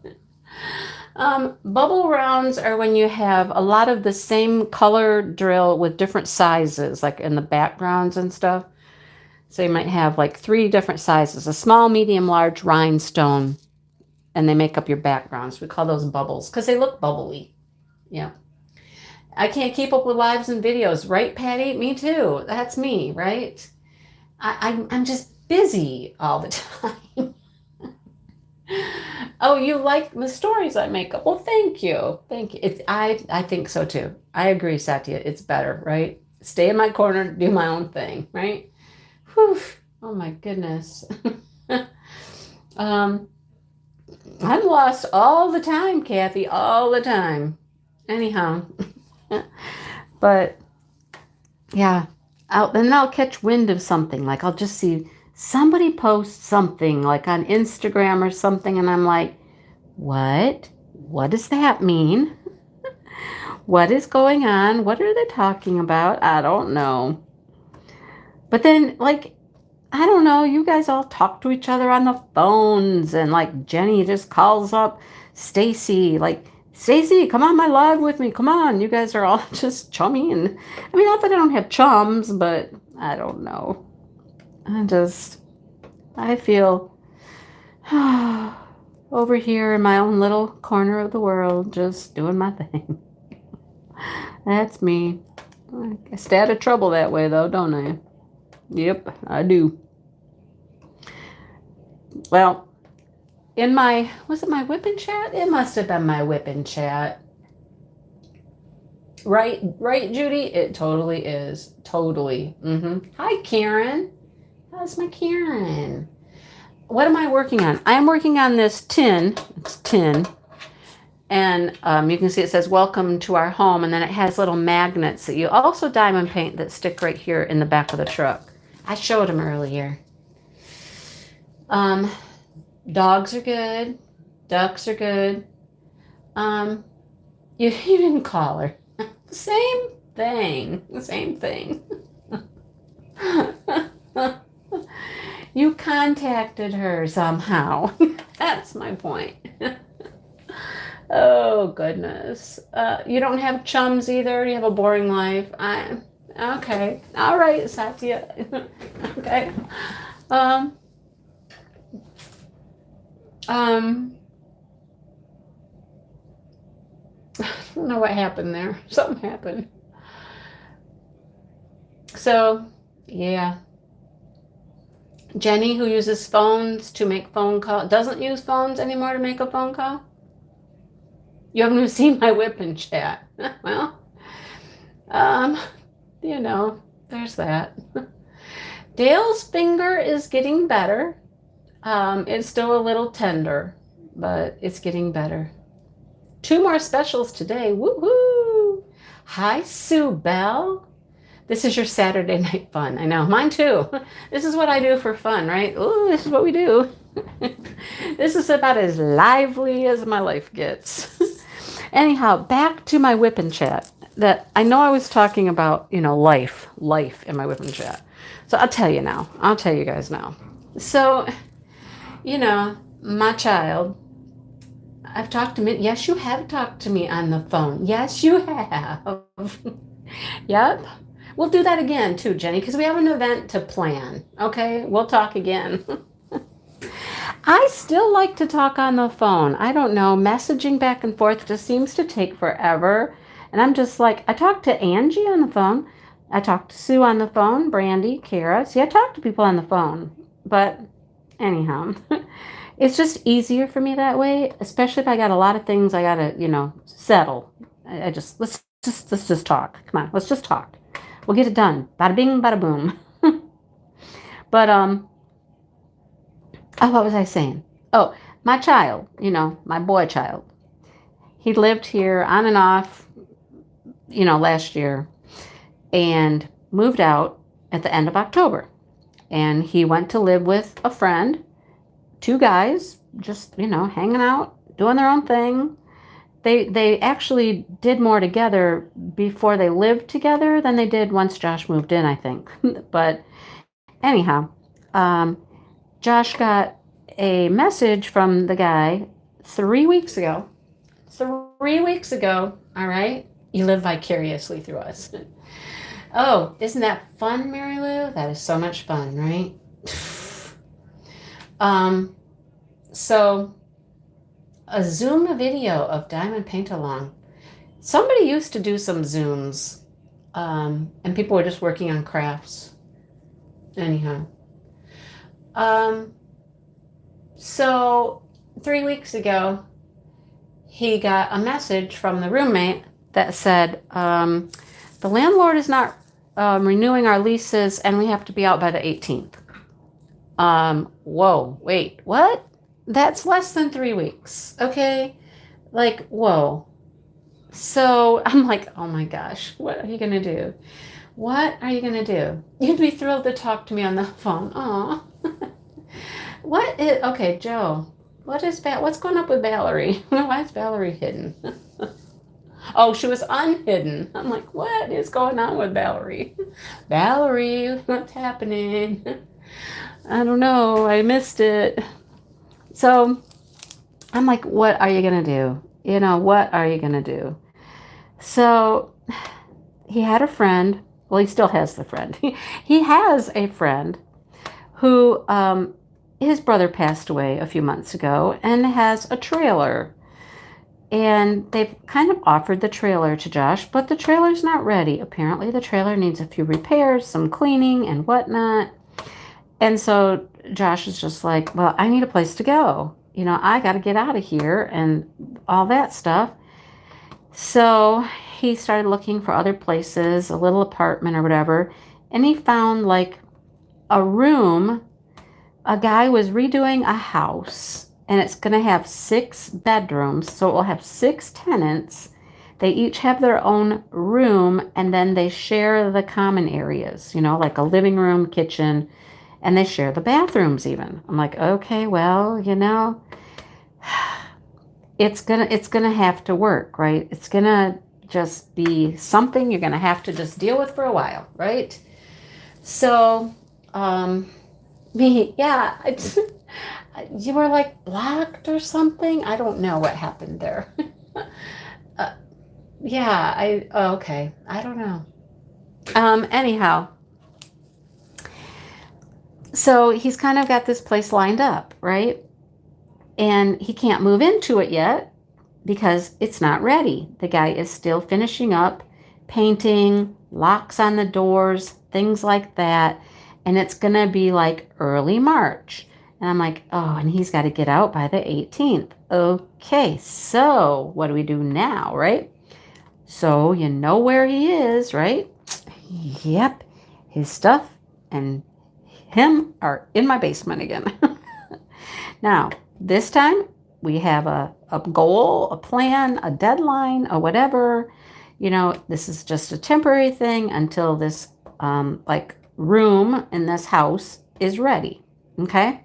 Bubble rounds are when you have a lot of the same color drill with different sizes, like in the backgrounds and stuff. So you might have like 3 different sizes, a small, medium, large, rhinestone, and they make up your backgrounds. We call those bubbles because they look bubbly. Yeah. I can't keep up with lives and videos, right, Patty? Me too. That's me, right? I'm just busy all the time. Oh, you like the stories I make up? Well, thank you. Thank you. I think so too. I agree, Satya. It's better, right? Stay in my corner, do my own thing, right? Whew. Oh my goodness. I'm lost all the time, Kathy, all the time. Anyhow. But yeah, then I'll catch wind of something. Like I'll just see somebody post something like on Instagram or something, and I'm like, what? What does that mean? What is going on? What are they talking about? I don't know. But then, like, I don't know, you guys all talk to each other on the phones, and like Jenny just calls up Stacy, like, Stacy, come on my live with me. Come on. You guys are all just chummy. And I mean, not that I don't have chums, but I don't know. I feel over here in my own little corner of the world, just doing my thing. That's me. I stay out of trouble that way, though, don't I? Yep, I do. Well, was it my whipping chat? It must have been my whipping chat. Right, Judy? It totally is. Totally. Hi, Karen. How's my Karen? What am I working on? I'm working on this tin. It's tin. And you can see it says, welcome to our home. And then it has little magnets that you also diamond paint that stick right here in the back of the truck. I showed them earlier. Dogs are good. Ducks are good. You didn't call her. Same thing. Same thing. You contacted her somehow. That's my point. Oh, goodness. You don't have chums either? You have a boring life? Okay. All right, Satya. Okay. I don't know what happened there. Something happened. So, yeah. Jenny, who uses phones to make phone calls, doesn't use phones anymore to make a phone call? You haven't even seen my whipping chat. Well, there's that. Dale's finger is getting better. It's still a little tender, but it's getting better. 2 more specials today. Woohoo! Hi, Sue Bell. This is your Saturday night fun. I know, mine too. This is what I do for fun, right? Oh, this is what we do. This is about as lively as my life gets. Anyhow, back to my whip and chat. That I know I was talking about, life in my whip and chat. So I'll tell you now. I'll tell you guys now. So, my child, I've talked to me. Yes, you have talked to me on the phone. Yes, you have. Yep. We'll do that again too, Jenny, because we have an event to plan. Okay, we'll talk again. I still like to talk on the phone. I don't know, messaging back and forth just seems to take forever. And I'm just like, I talked to Angie on the phone. I talked to Sue on the phone, Brandy, Kara. See, I talk to people on the phone. But anyhow, it's just easier for me that way, especially if I got a lot of things I got to, settle. Let's just talk. Come on, let's just talk. We'll get it done. Bada bing, bada boom. But, what was I saying? Oh, my child, my boy child. He lived here on and off, last year and moved out at the end of October. And he went to live with a friend, 2 guys, just, hanging out, doing their own thing. They actually did more together before they lived together than they did once Josh moved in, I think. But anyhow, Josh got a message from the guy 3 weeks ago. 3 weeks ago, all right? You live vicariously through us. Oh, isn't that fun, Mary Lou? That is so much fun, right? So a Zoom video of Diamond Paint Along. Somebody used to do some Zooms, and people were just working on crafts. Anyhow. So 3 weeks ago, he got a message from the roommate that said, the landlord is not renewing our leases and we have to be out by the 18th. Whoa, wait, what? That's less than 3 weeks, okay? Like, whoa. So I'm like, oh my gosh, what are you going to do? What are you going to do? You'd be thrilled to talk to me on the phone. Aw. Okay, Joe, what's going up with Valerie? Why is Valerie hidden? Oh, she was unhidden. I'm like, what is going on with Valerie? Valerie, what's happening? I don't know. I missed it. So I'm like, what are you going to do? What are you going to do? So he had a friend. Well, he still has the friend. He has a friend who, his brother passed away a few months ago and has a trailer. And they've kind of offered the trailer to Josh, but the trailer's not ready. Apparently the trailer needs a few repairs, some cleaning and whatnot. And so Josh is just like, well, I need a place to go. I got to get out of here and all that stuff. So he started looking for other places, a little apartment or whatever. And he found like a room. A guy was redoing a house. And it's going to have 6 bedrooms, so it will have 6 tenants. They each have their own room, and then they share the common areas, like a living room, kitchen, and they share the bathrooms even. I'm like, okay, well, it's gonna have to work, right? It's gonna just be something you're gonna have to just deal with for a while, right? So, you were like blocked or something. I don't know what happened there. Okay. I don't know. Anyhow, so he's kind of got this place lined up, right? And he can't move into it yet because it's not ready. The guy is still finishing up, painting, locks on the doors, things like that. And it's going to be like early March. And I'm like, oh, and he's got to get out by the 18th. Okay, so what do we do now, right? So you know where he is, right? Yep, his stuff and him are in my basement again. Now, this time we have a goal, a plan, a deadline, or whatever. This is just a temporary thing until this like room in this house is ready. Okay.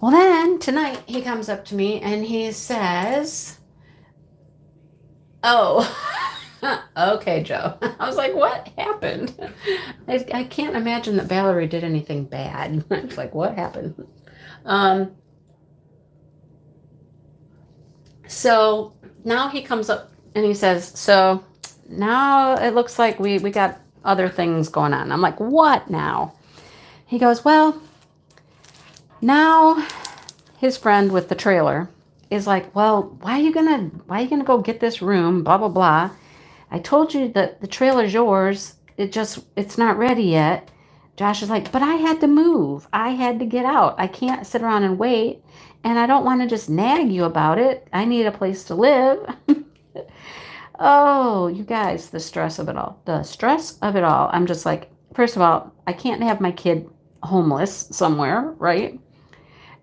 Well, then tonight he comes up to me and he says, "Oh, okay, Joe." I was like, "What happened?" I can't imagine that Valerie did anything bad. I was like, "What happened?" Um, so now he comes up and he says, "So now it looks like we got other things going on." I'm like, "What now?" He goes, "Well, now his friend with the trailer is like, well, why are you gonna go get this room? Blah blah blah. I told you that the trailer's yours. It's not ready yet." Josh is like, "But I had to move. I had to get out. I can't sit around and wait. And I don't want to just nag you about it. I need a place to live." Oh, you guys, the stress of it all. The stress of it all. I'm just like, first of all, I can't have my kid homeless somewhere, right?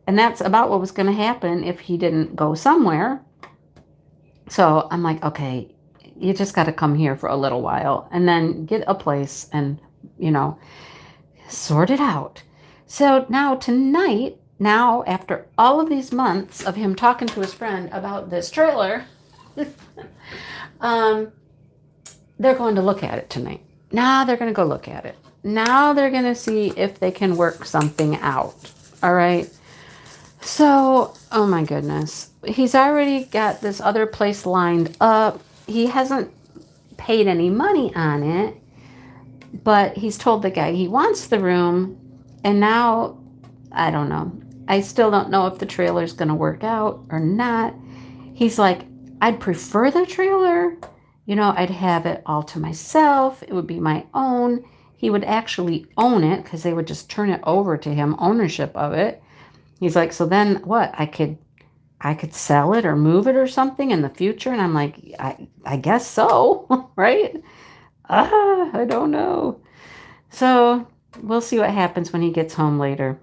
And that's about what was going to happen if he didn't go somewhere. So I'm like, okay, you just got to come here for a little while and then get a place and, sort it out. So now tonight, now after all of these months of him talking to his friend about this trailer, they're going to look at it tonight. Now they're going to go look at it. Now they're going to see if they can work something out. All right. So, oh my goodness. He's already got this other place lined up. He hasn't paid any money on it, but he's told the guy he wants the room. And now, I don't know. I still don't know if the trailer's going to work out or not. He's like, "I'd prefer the trailer. I'd have it all to myself. It would be my own." He would actually own it because they would just turn it over to him, ownership of it. He's like, "So then what? I could sell it or move it or something in the future." And I'm like, I guess so, right? I don't know. So we'll see what happens when he gets home later.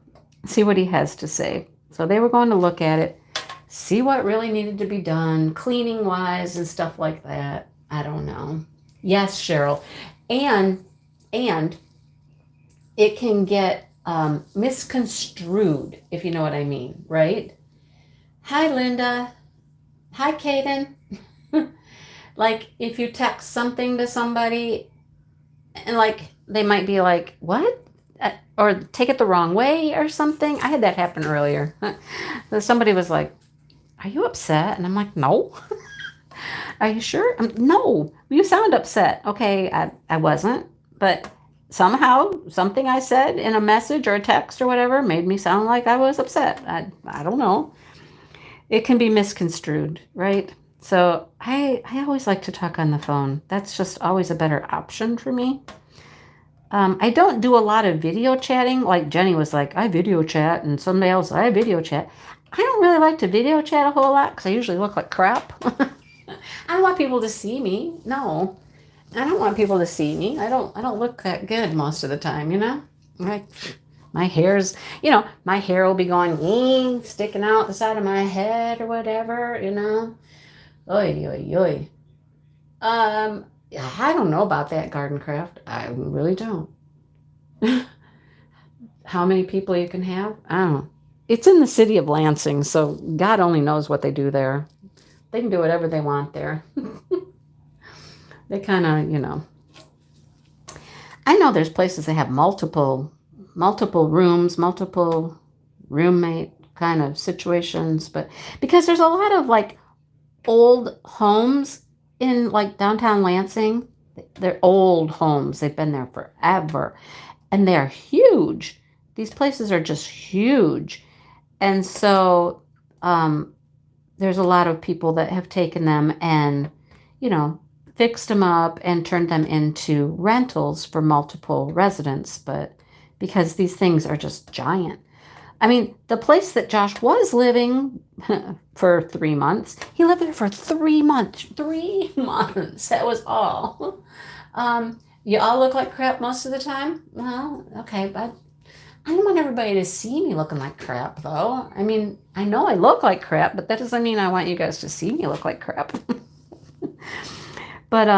See what he has to say. So they were going to look at it, see what really needed to be done, cleaning wise and stuff like that. I don't know. Yes, Cheryl. And it can get misconstrued, if you know what I mean, right? Hi, Linda. Hi, Kaden. Like if you text something to somebody and like they might be like, "What?" Or take it the wrong way or something. I had that happen earlier. Somebody was like, "Are you upset?" And I'm like, "No." "Are you sure?" "No, you sound upset." Okay, I wasn't, but somehow something I said in a message or a text or whatever made me sound like I was upset. I don't know. It can be misconstrued, right? So I always like to talk on the phone. That's just always a better option for me. I don't do a lot of video chatting. Like Jenny was like, "I video chat," and somebody else, "I video chat." I don't really like to video chat a whole lot because I usually look like crap. I don't want people to see me. No, I don't want people to see me. I don't look that good most of the time, my hair's, my hair will be going, sticking out the side of my head or whatever, Oy, oy, oy. I don't know about that, Garden Craft. I really don't. How many people you can have? I don't know. It's in the city of Lansing, so God only knows what they do there. They can do whatever they want there. They kind of, I know there's places that have multiple rooms, multiple roommate kind of situations, but because there's a lot of like old homes in like downtown Lansing. They're old homes. They've been there forever. And they're huge. These places are just huge. And so there's a lot of people that have taken them and, fixed them up and turned them into rentals for multiple residents. But because these things are just giant. I mean, the place that Josh was living for 3 months, he lived there for 3 months. 3 months. That was all. You all look like crap most of the time? Well, okay, but I don't want everybody to see me looking like crap, though. I mean, I know I look like crap, but that doesn't mean I want you guys to see me look like crap. But,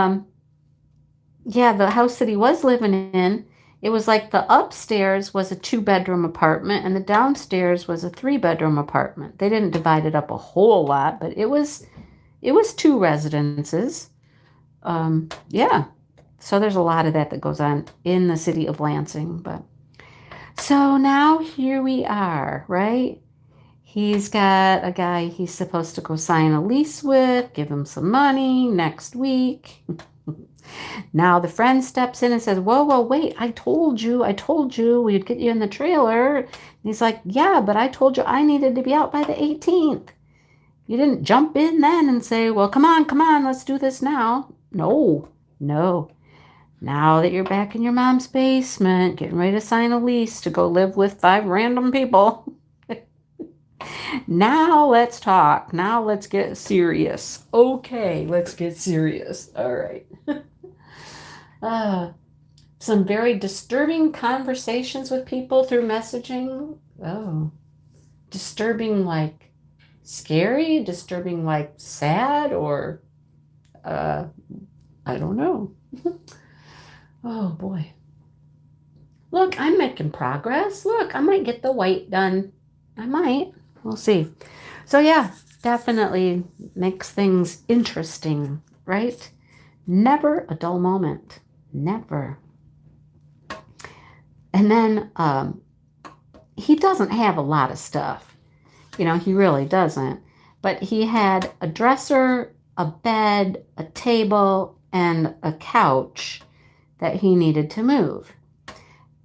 yeah, the house that he was living in, it was like the upstairs was a 2-bedroom apartment and the downstairs was a 3-bedroom apartment. They didn't divide it up a whole lot, but it was 2 residences. Yeah. So there's a lot of that goes on in the city of Lansing, but so now here we are, right? He's got a guy he's supposed to go sign a lease with, give him some money next week. Now the friend steps in and says, whoa, whoa, wait, I told you we'd get you in the trailer. And he's like, yeah, but I told you I needed to be out by the 18th. You didn't jump in then and say, well, come on, let's do this now. No, no. Now that you're back in your mom's basement, getting ready to sign a lease to go live with 5 random people. Now let's talk. Now let's get serious. Okay, let's get serious. All right. Some very disturbing conversations with people through messaging. Oh, disturbing like scary, disturbing like sad, or I don't know. Oh boy. Look, I'm making progress. Look, I might get the white done. I might. We'll see. So yeah, definitely makes things interesting, right? Never a dull moment. Never. And then he doesn't have a lot of stuff. He really doesn't. But he had a dresser, a bed, a table, and a couch that he needed to move.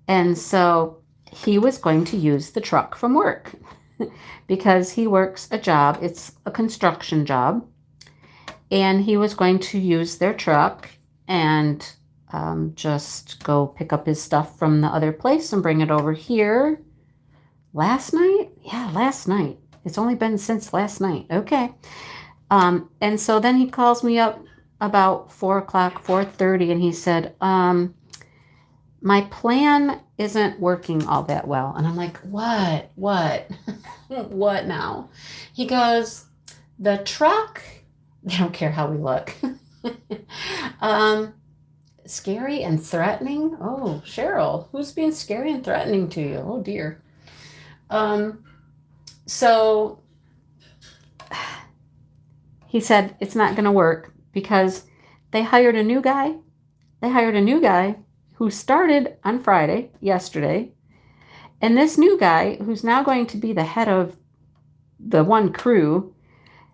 And so he was going to use the truck from work because he works a job. It's a construction job. And he was going to use their truck and just go pick up his stuff from the other place and bring it over here. Last night? Yeah, last night. It's only been since last night. Okay. And so then he calls me up about 4 o'clock, 4:30, and he said, my plan isn't working all that well. And I'm like, what? What now? He goes, the truck, they don't care how we look. Scary and threatening. Oh, Cheryl, who's being scary and threatening to you? Oh dear. So he said it's not going to work because they hired a new guy. They hired a new guy who started on Friday, yesterday. And this new guy, who's now going to be the head of the one crew,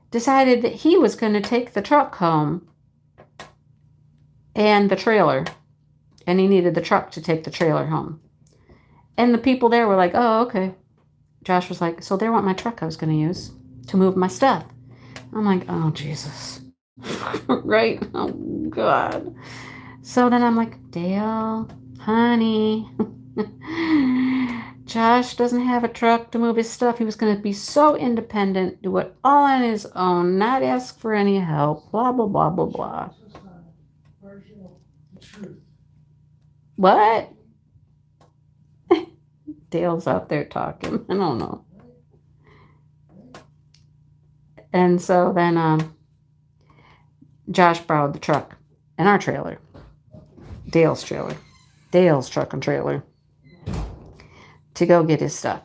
decided that he was going to take the truck home and the trailer. And he needed the truck to take the trailer home. And the people there were like, oh, okay. Josh was like, so they want my truck I was going to use to move my stuff. I'm like, oh, Jesus. Right? Oh, God. So then I'm like, Dale, honey, Josh doesn't have a truck to move his stuff. He was going to be so independent, do it all on his own, not ask for any help, blah, blah, blah, blah, blah. What? Dale's out there talking. I don't know. And so then Josh borrowed the truck and our trailer. Dale's trailer. Dale's truck and trailer. To go get his stuff.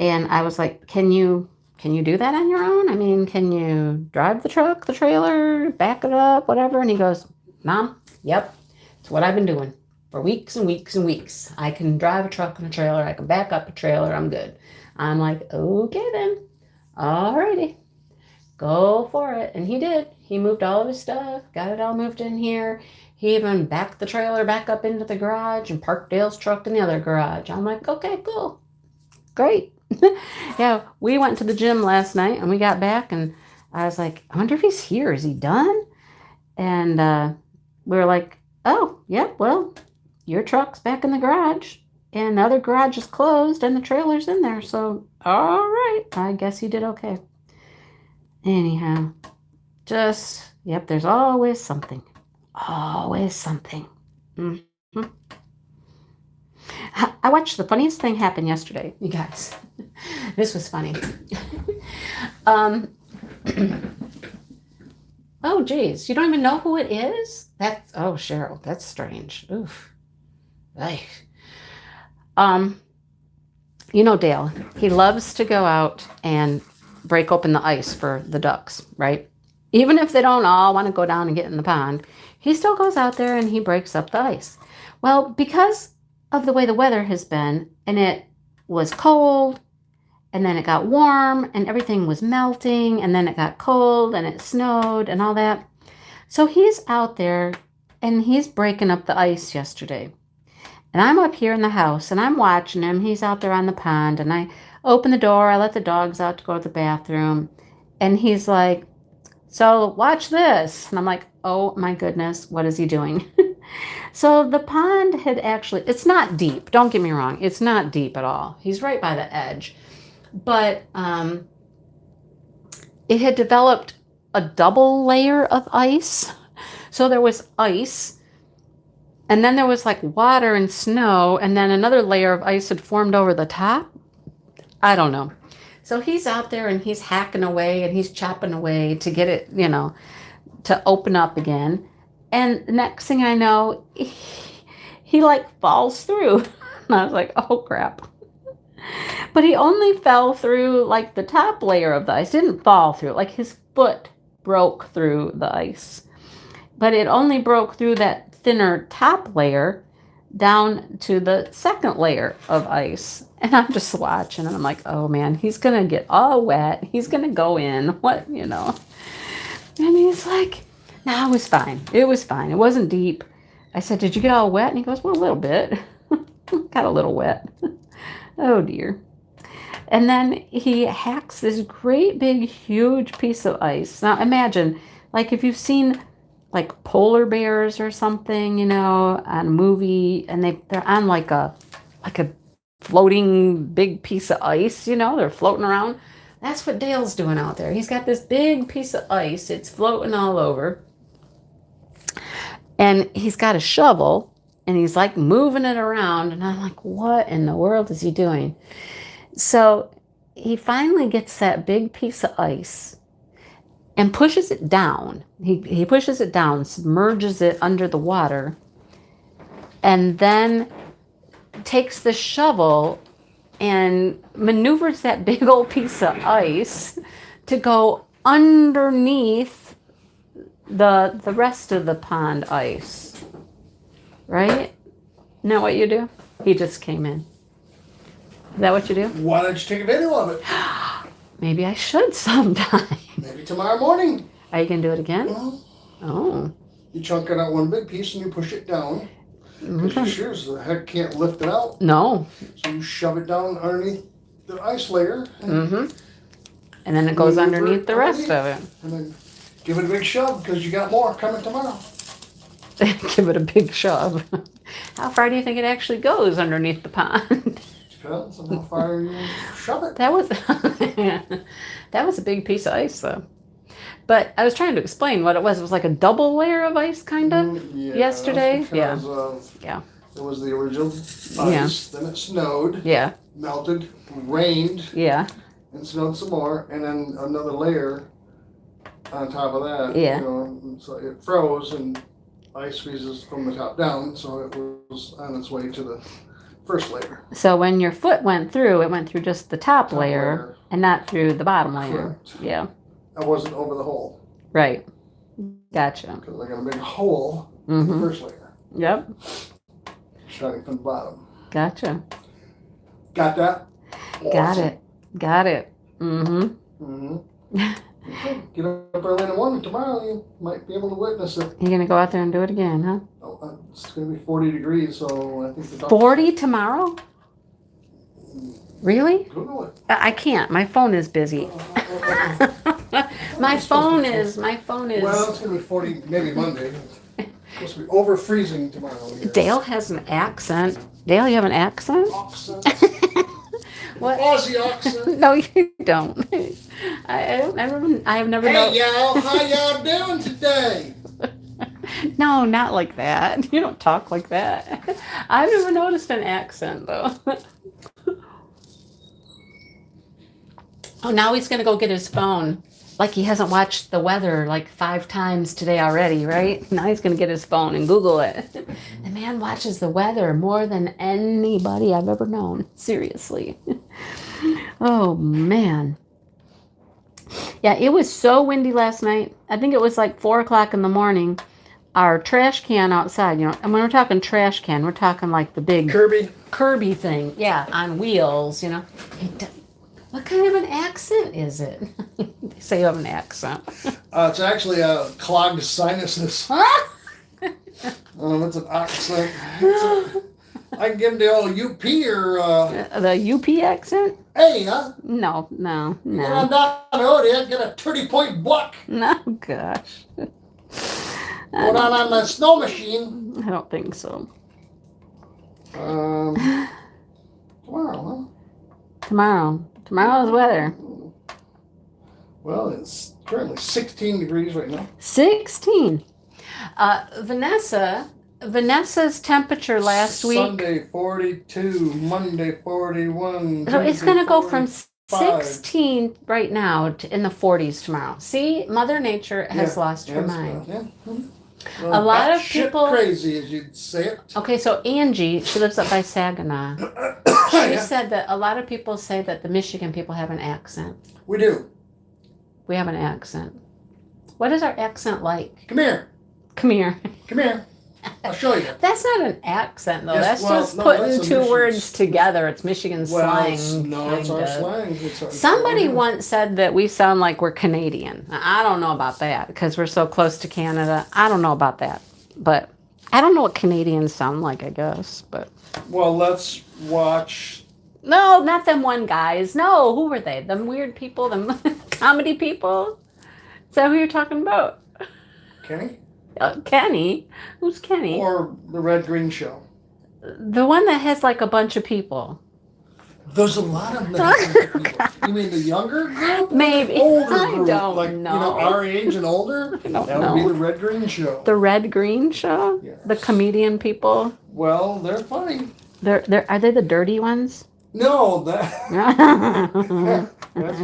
And I was like, can you do that on your own? I mean, can you drive the truck, the trailer, back it up, whatever? And he goes, Mom, yep. It's what I've been doing for weeks and weeks and weeks. I can drive a truck and a trailer. I can back up a trailer. I'm good. I'm like, okay then. Alrighty. Go for it. And he did. He moved all of his stuff, got it all moved in here. He even backed the trailer back up into the garage and parked Dale's truck in the other garage. I'm like, okay, cool. Great. Yeah, we went to the gym last night and we got back and I was like, I wonder if he's here. Is he done? And we were like, oh, yeah, well, your truck's back in the garage and the other garage is closed and the trailer's in there. So, all right, I guess he did okay. Anyhow, yep, there's always something. Always something. Mm-hmm. I watched the funniest thing happen yesterday, you guys. This was funny. Oh, geez. You don't even know who it is? Oh, Cheryl, that's strange. Oof. Ay. Um, Dale, he loves to go out and break open the ice for the ducks, right? Even if they don't all want to go down and get in the pond, he still goes out there and he breaks up the ice. Well, because of the way the weather has been, and it was cold, and then it got warm, and everything was melting, and then it got cold, and it snowed, and all that. So he's out there, and he's breaking up the ice yesterday. And I'm up here in the house and I'm watching him. He's out there on the pond and I open the door. I let the dogs out to go to the bathroom. And he's like, so watch this. And I'm like, oh my goodness, what is he doing? So the pond had actually, it's not deep. Don't get me wrong. It's not deep at all. He's right by the edge. But it had developed a double layer of ice. So there was ice. And then there was like water and snow, and then another layer of ice had formed over the top. I don't know. So he's out there and he's hacking away and he's chopping away to get it, to open up again. And the next thing I know, he like falls through. And I was like, oh crap. But he only fell through like the top layer of the ice. Didn't fall through. Like his foot broke through the ice. But it only broke through that thinner top layer down to the second layer of ice. And I'm just watching and I'm like, oh man, he's going to get all wet. He's going to go in. What. And he's like, no, it was fine. It was fine. It wasn't deep. I said, did you get all wet? And he goes, well, a little bit. Got a little wet. Oh dear. And then he hacks this great big huge piece of ice. Now imagine, like if you've seen like polar bears or something, on a movie, and they're on like a floating big piece of ice, they're floating around. That's what Dale's doing out there. He's got this big piece of ice. It's floating all over. And he's got a shovel and he's like moving it around. And I'm like, what in the world is he doing? So he finally gets that big piece of ice and pushes it down. He pushes it down, submerges it under the water, and then takes the shovel and maneuvers that big old piece of ice to go underneath the rest of the pond ice. Right? Isn't that what you do? He just came in. Is that what you do? Why don't you take a video of it? Maybe I should sometime. Maybe tomorrow morning. Are you going to do it again? Mm-hmm. Oh. You chunk it out one big piece and you push it down. Because you sure as the heck can't lift it out. No. So you shove it down underneath the ice layer. And then it goes underneath the rest of it. And then give it a big shove because you got more coming tomorrow. Give it a big shove. How far do you think it actually goes underneath the pond? Depends on how far you shove it. That was a big piece of ice, though. But I was trying to explain what it was. It was like a double layer of ice, kind of, yesterday. Because it was the original ice, then it snowed, melted, rained, and snowed some more, and then another layer on top of that. So it froze, and ice freezes from the top down, so it was on its way to the first layer. So when your foot went through, it went through just the top layer and not through the bottom layer. Correct. Yeah. I wasn't over the hole. Right. Gotcha. Because I got a big hole in the first layer. Yep. Starting from the bottom. Gotcha. Got that? Awesome. Got it. Get up early in the morning tomorrow, you might be able to witness it. You're going to go out there and do it again, huh? Oh, it's going to be 40 degrees, so I think the 40 tomorrow? Really? Who knows? I can't. My phone is busy. My phone is. Well, it's going to be 40, maybe Monday. It's supposed to be over freezing tomorrow here. Dale has an accent. Dale, you have an accent? Accent. What? Aussie accent. No, you don't. I have never known. Hey, y'all. How y'all doing today? No, not like that. You don't talk like that. I've never noticed an accent, though. Oh, now he's going to go get his phone. like he hasn't watched the weather like 5 times today already, right? Now he's going to get his phone and Google it. The man watches the weather more than anybody I've ever known. Seriously. Oh, man. Yeah, it was so windy last night. I think it was like 4 o'clock in the morning. Our trash can outside, you know, and when we're talking trash can, we're talking like the big Kirby thing. Yeah, on wheels, you know. What kind of an accent is it? They say you have an accent. It's actually a clogged sinuses. It's an accent. I can give the old UP or... the UP accent? Hey, huh? No. Get on down the road here, get a 30-point buck. No, gosh. Go down on the snow machine. I don't think so. Tomorrow, huh? Tomorrow's weather. Well, it's currently 16 degrees right now. 16. Vanessa's temperature last week. Sunday 42, Monday 41. So it's going to go from 16 right now to in the 40s tomorrow. See, Mother Nature has lost her mind. Well, a lot of people crazy, as you'd say it. Okay, so Angie, she lives up by Saginaw. She said that a lot of people say that the Michigan people have an accent. We do. We have an accent. What is our accent like? Come here. Come here. Come here. I'll show you. That's not an accent, though. Yes, that's just putting two words together. It's Michigan slang. It's our slang. Somebody once said that we sound like we're Canadian. I don't know about that because we're so close to Canada. I don't know about that. But I don't know what Canadians sound like, I guess. But well, let's watch. No, not them one guys. No, who were they? Them weird people? Them comedy people? Is that who you're talking about? Kenny? Kenny? Who's Kenny? Or the Red Green Show? The one that has like a bunch of people. There's a lot of them. You mean the younger group? Maybe. Older I group, don't like, know. You know, our age and older? I don't that know. would be the Red Green Show. The Red Green Show? Yes. The comedian people? Well, they're funny. Are they the dirty ones? No, that's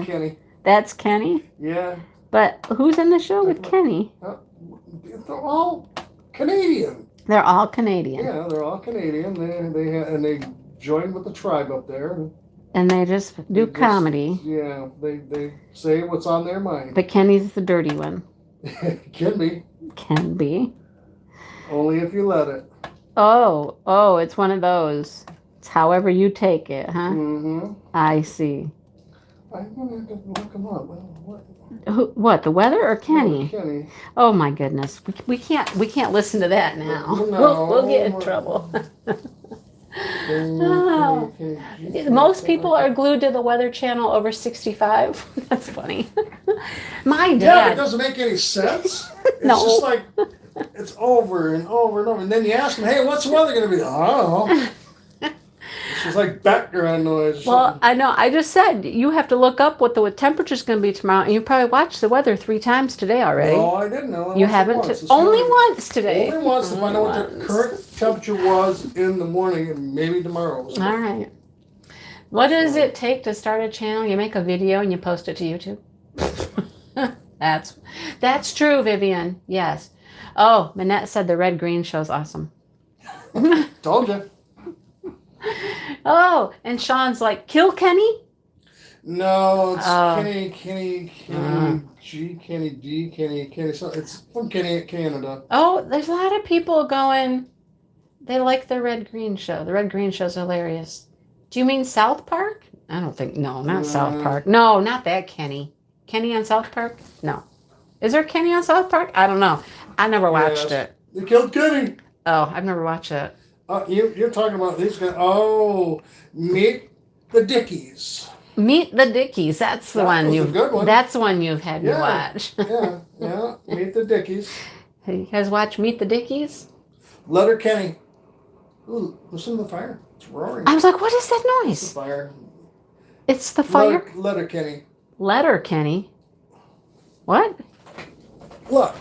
Kenny. That's Kenny? Yeah. But who's in the show with Kenny? They're all Canadian. They're all Canadian. Yeah, they're all Canadian. They joined with the tribe up there. And they just do comedy. Yeah, they say what's on their mind. But Kenny's the dirty one. Can be. Can be. Only if you let it. Oh, it's one of those. It's however you take it, huh? Mm-hmm. I see. I'm going to have to look them up. What, the weather or Kenny? Kenny. Oh my goodness. We can't listen to that now. No. We'll get in trouble. Oh. Most people are glued to the Weather Channel over 65. That's funny. My dad. Yeah, it doesn't make any sense. It's No. just like, it's over and over and over. And then you ask them, hey, what's the weather going to be? I don't know. It's just like background noise. Well, I know. I just said you have to look up what the temperature's going to be tomorrow. And you probably watched the weather 3 times today already. No, I didn't know. You haven't? Only once today. Only once to find out what the current temperature was in the morning and maybe tomorrow. All right. What does it take to start a channel? You make a video and you post it to YouTube? That's true, Vivian. Yes. Oh, Manette said the Red Green Show's awesome. Told you. Oh, and Sean's like, kill Kenny? No, it's Kenny G, Kenny D, Kenny. So it's from Canada. Oh, there's a lot of people going, they like the Red Green Show. The Red Green Show's hilarious. Do you mean South Park? I don't think, no, not South Park. No, not that Kenny. Kenny on South Park? No. Is there Kenny on South Park? I don't know. I never watched it. They killed Kenny. Oh, I've never watched it. You're talking about these guys. Oh, Meet the Dickies. Meet the Dickies. That's the one you've. Good one. That's the one you've had me watch. yeah. Meet the Dickies. Hey, you guys watch Meet the Dickies? Letter Kenny. Ooh, listen to the fire. It's roaring. I was like, what is that noise? It's the fire. It's the fire. Letter Kenny. Letter Kenny. What? Look.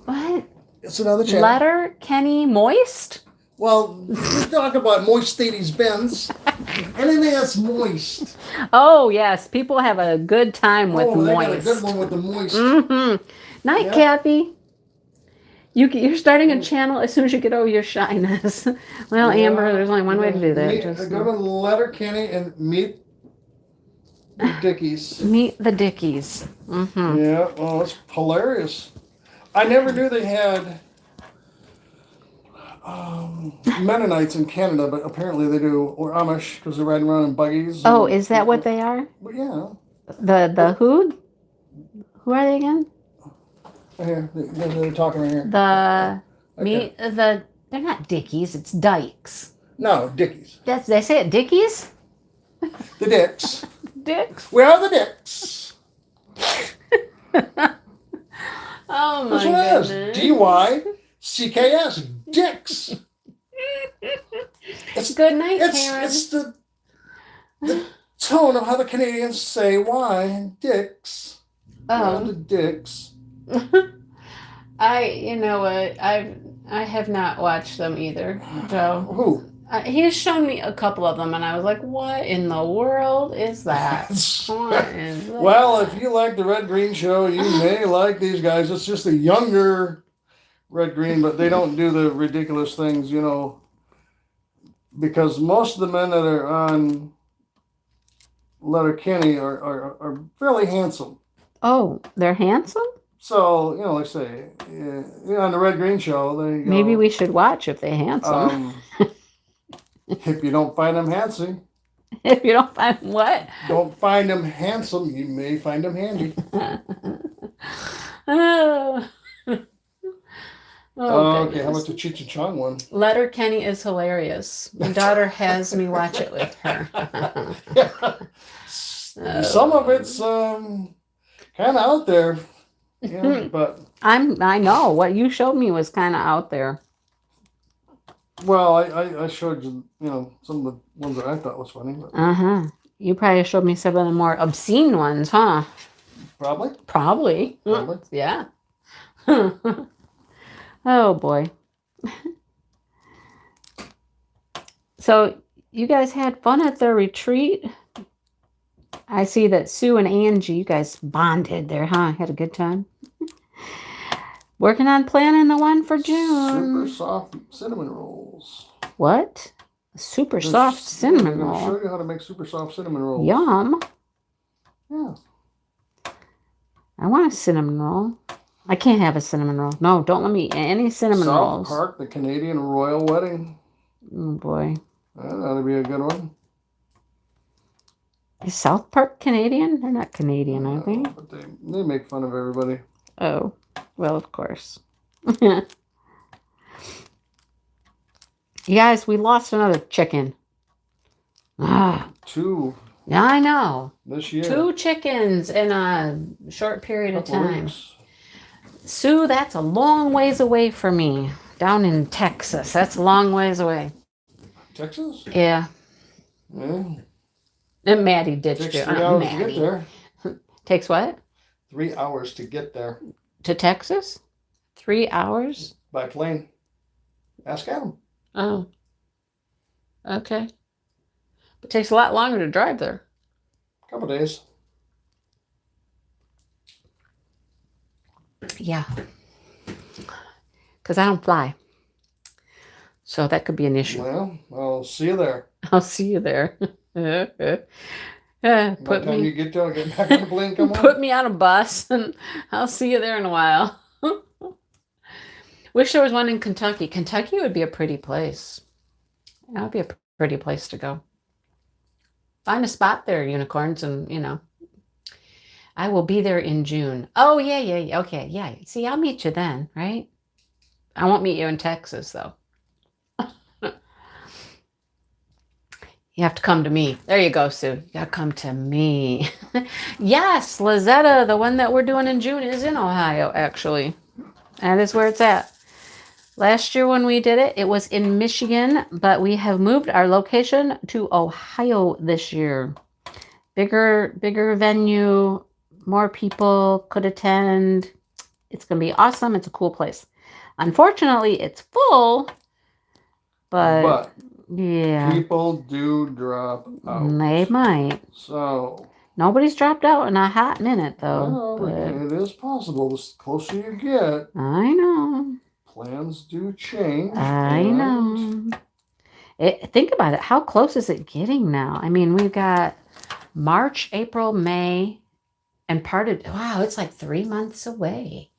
What? It's another channel. Letter Kenny Moist? Well, you talk about moist Mercedes Benz. Anything that's moist. Oh, yes. People have a good time with moist. Oh, they got a good one with the moist. Night, Kathy. You're starting a channel as soon as you get over your shyness. Well, Amber, there's only one way to do that. Go to Letterkenny and meet the Dickies. Meet the Dickies. Yeah, well, it's hilarious. I never knew they had Mennonites in Canada, but apparently they do, or Amish, because they're riding around in buggies. Oh, is that what they are? But yeah. The who? Who are they again? Here, they're talking right here. They're not Dickies, it's Dykes. No, Dickies. They say it Dickies? The Dicks. Dicks? We are the Dicks. Oh my goodness. That's what it is. D-Y-C-K-S. Dicks. Good night, Karen. It's the tone of how the Canadians say why. Dicks. Oh. The Dicks. You know what? I have not watched them either. So who? He's shown me a couple of them, and I was like, "What in the world is that?" Well, if you like the Red Green Show, you may like these guys. It's just a younger Red Green, but they don't do the ridiculous things, you know. Because most of the men that are on Letterkenny are fairly handsome. Oh, they're handsome? So, you know, like I say, on the Red Green Show, they maybe we should watch if they're handsome. If you don't find them handsome. If you don't find what? Don't find them handsome, you may find them handy. Oh. Okay, how about the Cheech and Chong one? Letterkenny is hilarious. My daughter has me watch it with her. Some of it's kind of out there. Yeah, but I know what you showed me was kind of out there. Well, I showed you, you know, some of the ones that I thought was funny. But... You probably showed me some of the more obscene ones, huh? Probably. Yeah. Oh boy. So you guys had fun at the retreat. I see that Sue and Angie, you guys bonded there, huh? Had a good time. Working on planning the one for June. Super soft cinnamon rolls. What? Super soft cinnamon roll. I'll show you how to make super soft cinnamon rolls. Yum. Yeah. I want a cinnamon roll. I can't have a cinnamon roll. No, don't let me eat any cinnamon rolls. South Park, the Canadian Royal Wedding. Oh boy. That ought to be a good one. Is South Park Canadian? They're not Canadian, are they? But they make fun of everybody. Oh, well, of course. You guys, we lost another chicken. 2. Yeah, I know. This year. 2 chickens in a short period of time. Sue, that's a long ways away for me. Down in Texas. That's a long ways away. Texas? Yeah. Yeah. And Maddie ditched Takes you. 3 hours to get there. Takes what? 3 hours to get there. To Texas? 3 hours? By plane. Ask Adam. Oh. Okay. It takes a lot longer to drive there. A couple days. Yeah. Because I don't fly. So that could be an issue. Well, I'll see you there. I'll see you there. By the time you get there, I'll get back on the plane, come on. Put me on a bus, and I'll see you there in a while. Wish there was one in Kentucky. Kentucky would be a pretty place. That would be a pretty place to go. Find a spot there, unicorns, and, you know. I will be there in June. Oh, yeah. Okay, yeah. See, I'll meet you then, right? I won't meet you in Texas, though. You have to come to me. There you go, Sue. You gotta come to me. Yes, Lazetta, the one that we're doing in June, is in Ohio, actually. That is where it's at. Last year when we did it, it was in Michigan, but we have moved our location to Ohio this year. Bigger venue, more people could attend. It's going to be awesome. It's a cool place. Unfortunately, it's full But yeah, people do drop out. They might. So nobody's dropped out in a hot minute, though. Well, it is possible. The closer you get, I know. Plans do change. I know. Think about it. How close is it getting now? I mean, we've got March, April, May, and wow, it's like 3 months away.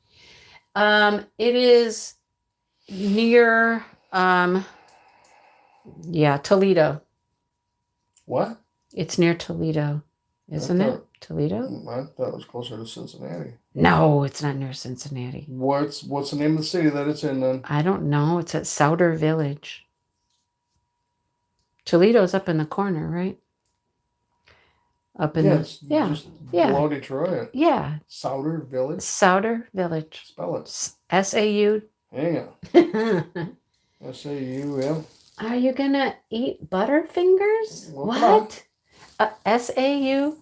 It is near, Toledo. What? It's near Toledo, isn't it? Toledo? I thought it was closer to Cincinnati. No, it's not near Cincinnati. What's the name of the city that it's in then? I don't know. It's at Souter Village. Toledo's up in the corner, right? Up in just below Detroit. Yeah. Souter Village. Souter Village. Spell it. SAU. Hang on. SAUM. Are you gonna eat Butterfingers? What? SAUDER.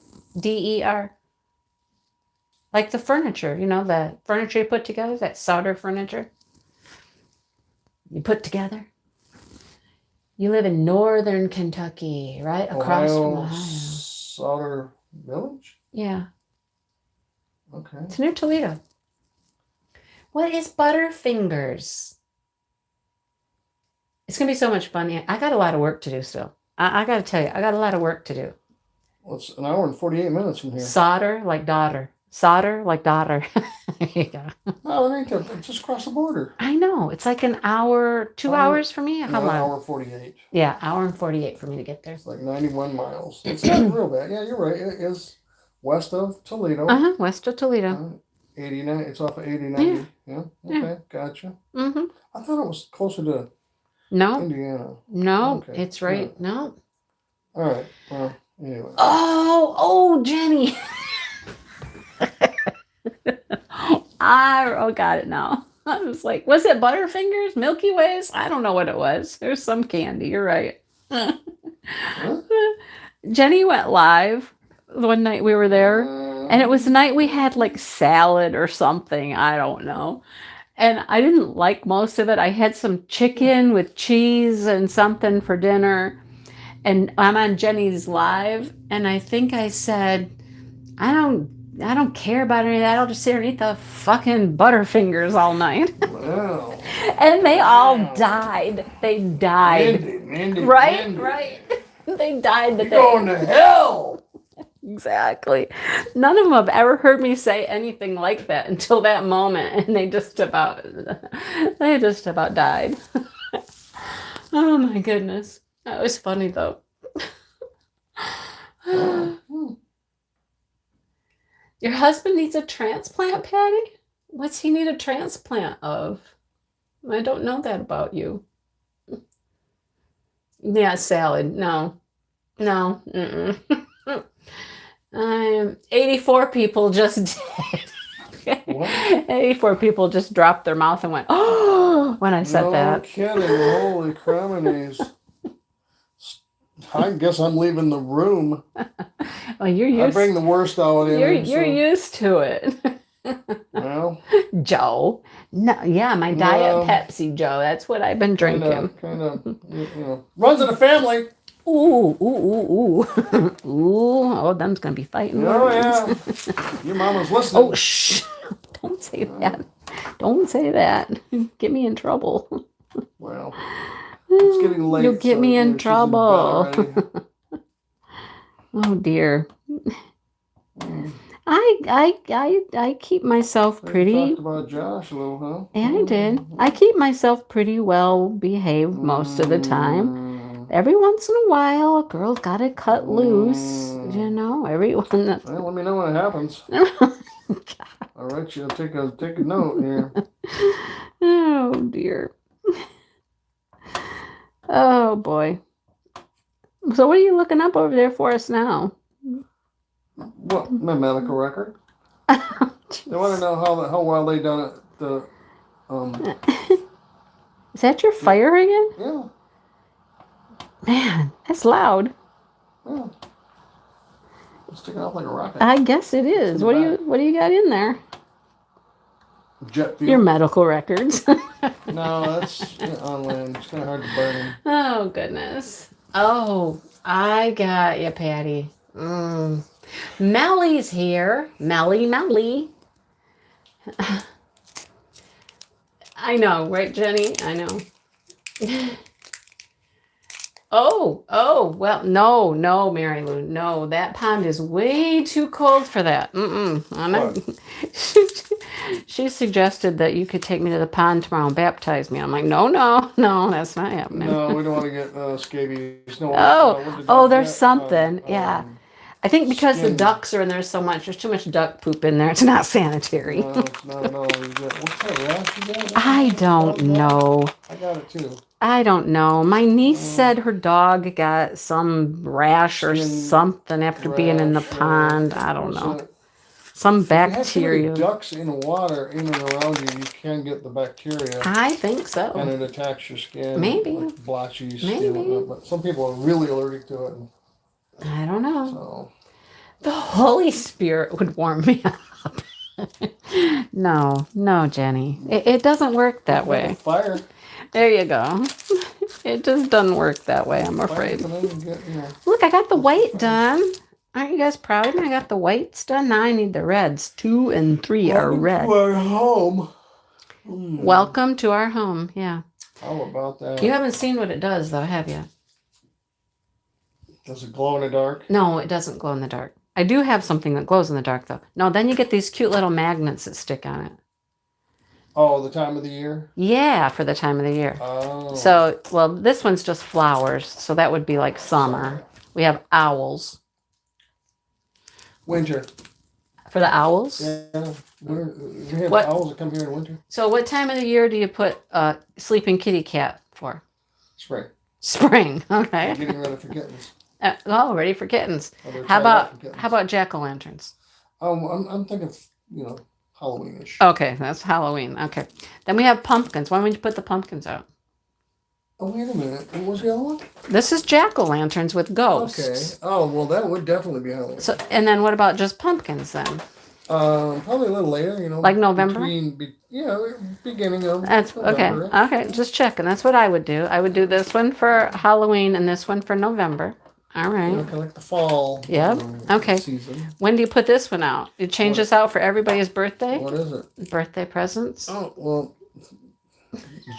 Like the furniture, the furniture you put together, that Souter furniture. You put together. You live in northern Kentucky, right? Across from Ohio. Souter Village? Yeah. Okay. It's near Toledo. What is Butterfingers? It's going to be so much fun. I got a lot of work to do still. I got to tell you, I got a lot of work to do. Well, it's an hour and 48 minutes from here. Solder like daughter. Solder like daughter. There you go. Oh, it ain't just across the border. I know. It's like an hour, 2 hours for me. How long? An hour 48. Yeah, hour and 48 for me to get there. It's like 91 miles. It's not real bad. Yeah, you're right. It is west of Toledo. West of Toledo. 89. It's off of 80-90. Yeah. Okay. Gotcha. Mm-hmm. I thought it was closer to Indiana. No, okay. It's right. Yeah. No. All right. Well, anyway. Oh, Jenny. I got it now. I was like, was it Butterfingers? Milky Ways? I don't know what it was. There's some candy. You're right. Jenny went live one night we were there, and it was the night we had like salad or something. I don't know. And I didn't like most of it. I had some chicken with cheese and something for dinner. And I'm on Jenny's live, and I think I said, I don't care about any of that. I'll just sit here and eat the fucking Butterfingers all night. Wow. And they all died. They died. Mindy, right? Mindy. Right. They died. You're going to hell. Exactly. None of them have ever heard me say anything like that until that moment, and they just about died. Oh my goodness. That was funny though. Your husband needs a transplant, Patty? What's he need a transplant of? I don't know that about you. Yeah, salad. No. 84 people just did. What? 84 people just dropped their mouth and went, oh, when I said that. No kidding. Holy criminies. I guess I'm leaving the room. Well, you're used. I bring the worst out in me. You're used to it. Well, Joe. No, yeah, my Diet Pepsi, Joe. That's what I've been drinking. Kind of, runs in the family. Ooh. Oh, them's gonna be fighting. Oh yeah. Your mama's listening. Oh, shh! Don't say that. Don't say that. Get me in trouble. Well. It's getting late. You'll get me in trouble. Oh dear. I keep myself pretty. You talked about Josh a little, huh? Yeah, I did. I keep myself pretty well behaved most of the time. Every once in a while, a girl's got to cut loose. Everyone. Well, let me know when it happens. All right, you'll take a note here. Oh dear. Oh boy. So what are you looking up over there for us now? What? My medical record. They want to know how well they done it. Is that your fire again? Yeah. Man, that's loud. Yeah. It's sticking off like a rocket. I guess it is. What do you got in there? jet fuel. Your medical records. No, that's on land. It's kind of hard to burn them. Oh, goodness. Oh, I got you, Patty. Melly's here. Melly. I know, right, Jenny? I know. Oh, well, no, Mary Lou. No, that pond is way too cold for that. I'm not. She suggested that you could take me to the pond tomorrow and baptize me. I'm like, no, that's not happening. No, we don't want to get scabies. No, there's something. Yeah. I think because the ducks are in there so much, there's too much duck poop in there. It's not sanitary. No, it's not at all. What's that rash you got? I don't know. I got it too. I don't know. My niece said her dog got some rash or something after being in the pond. I don't know. Some bacteria. If you have ducks in water in and around you, you can get the bacteria. I think so. And it attacks your skin. Maybe. Like blotchy skin. But some people are really allergic to it. I don't know. So. The Holy Spirit would warm me up. No, Jenny. It doesn't work that way. Fire. There you go. It just doesn't work that way, I'm afraid. Look, I got the white done. Aren't you guys proud of me? I got the whites done. Now I need the reds. 2 and 3 are red. Welcome to our home. Welcome to our home, yeah. How about that? You haven't seen what it does, though, have you? Does it glow in the dark? No, it doesn't glow in the dark. I do have something that glows in the dark, though. No, then you get these cute little magnets that stick on it. Oh, the time of the year? Yeah, for the time of the year. Oh. So, well, this one's just flowers, so that would be like summer. We have owls. Winter. For the owls? Yeah. We have owls that come here in winter. So what time of the year do you put a sleeping kitty cat for? Spring. Okay. I'm getting ready for kittens. Ready for kittens. How about jack-o'-lanterns? I'm thinking, Halloweenish. Okay, that's Halloween. Okay. Then we have pumpkins. When would you put the pumpkins out? Oh, wait a minute. What was the other one? This is jack-o'-lanterns with ghosts. Okay. Oh, well, that would definitely be Halloween. So, and then what about just pumpkins then? Probably a little later, Like November? Beginning of That's November. Okay, just checking. That's what I would do. I would do this one for Halloween and this one for November. All right. Kind of like the fall. Yep. Okay. Season. When do you put this one out? You change this out for everybody's birthday? What is it? Birthday presents? Oh, well,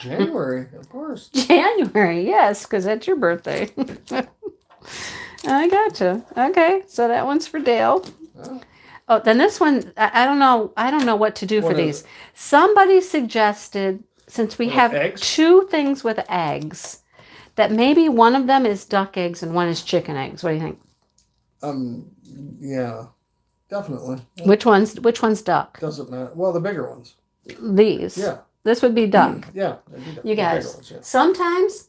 January, of course. January, yes, because that's your birthday. I gotcha. Okay, so that one's for Dale. Oh, then this one, I don't know what to do for these. Somebody suggested, since we have eggs? 2 things with eggs, that maybe one of them is duck eggs and one is chicken eggs. What do you think? Yeah, definitely. Yeah. Which one's duck? Doesn't matter. Well, the bigger ones. These. Yeah. This would be duck. Yeah. You guys, sometimes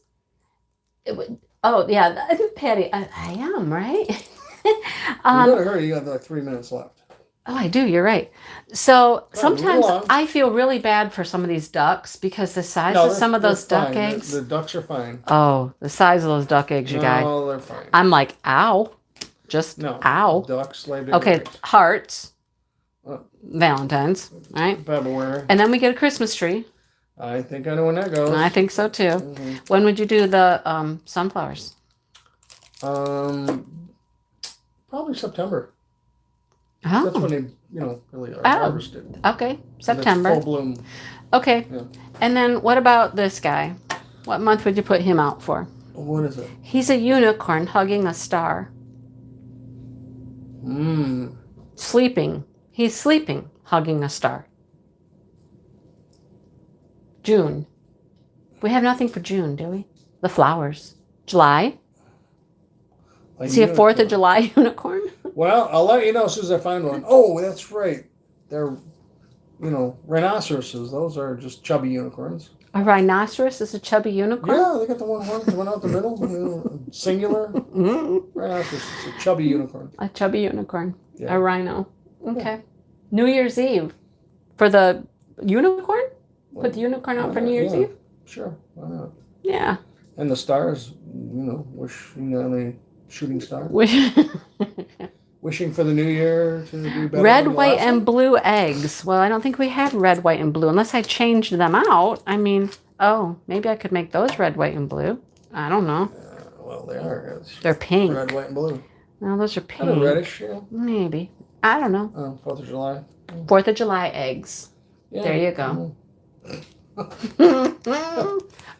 it would. Oh yeah, I think Patty, I am right. You better hurry. You got like 3 minutes left. Oh, I do. You're right. So sometimes I feel really bad for some of these ducks because the size of some of those duck eggs. The ducks are fine. Oh, the size of those duck eggs, you guys. No, they're fine. I'm like, ow. Just ow. Ducks laid Okay, hearts. Valentine's, right? February. And then we get a Christmas tree. I think I know when that goes. I think so too. Mm-hmm. When would you do the sunflowers? Probably September. Oh. That's when they, really are harvested. Okay, September. Full bloom. Okay. Yeah. And then what about this guy? What month would you put him out for? What is it? He's a unicorn hugging a star. Sleeping. He's sleeping, hugging a star. June. We have nothing for June, do we? The flowers. July. Is he a 4th of July unicorn? Well, I'll let you know as soon as I find one. Oh, that's right. They're, rhinoceroses. Those are just chubby unicorns. A rhinoceros is a chubby unicorn? Yeah, they got the one out the middle, singular. Rhinoceros is a chubby unicorn. A chubby unicorn. Yeah. A rhino. Okay. Yeah. New Year's Eve. For the unicorn? Put the unicorn out for New Year's Eve? Sure. Why not? Yeah. And the stars, wish on a shooting star. Wishing for the new year to be better. Red, white, and blue eggs. Well, I don't think we had red, white, and blue unless I changed them out. I mean, oh, maybe I could make those red, white, and blue. I don't know. Well, they are. They're pink. Red, white, and blue. No, those are pink. Kind of reddish, yeah. Maybe. I don't know. 4th of July. 4th of July eggs. Yeah. There you go.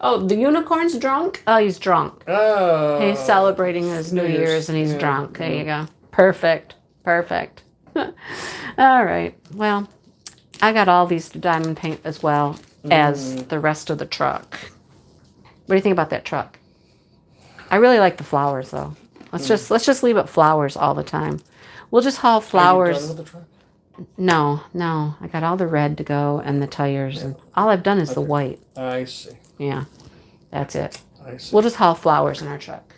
Oh, the unicorn's drunk? Oh, he's drunk. Oh. He's celebrating his New Year's and he's drunk. There you go. Perfect. Perfect. All right. Well, I got all these to diamond paint as well as the rest of the truck. What do you think about that truck? I really like the flowers though. Let's just leave it flowers all the time. We'll just haul flowers. Are you done with the truck? No. I got all the red to go and the tires, and all I've done is the white. I see. Yeah, that's it. I see. We'll just haul flowers in our truck.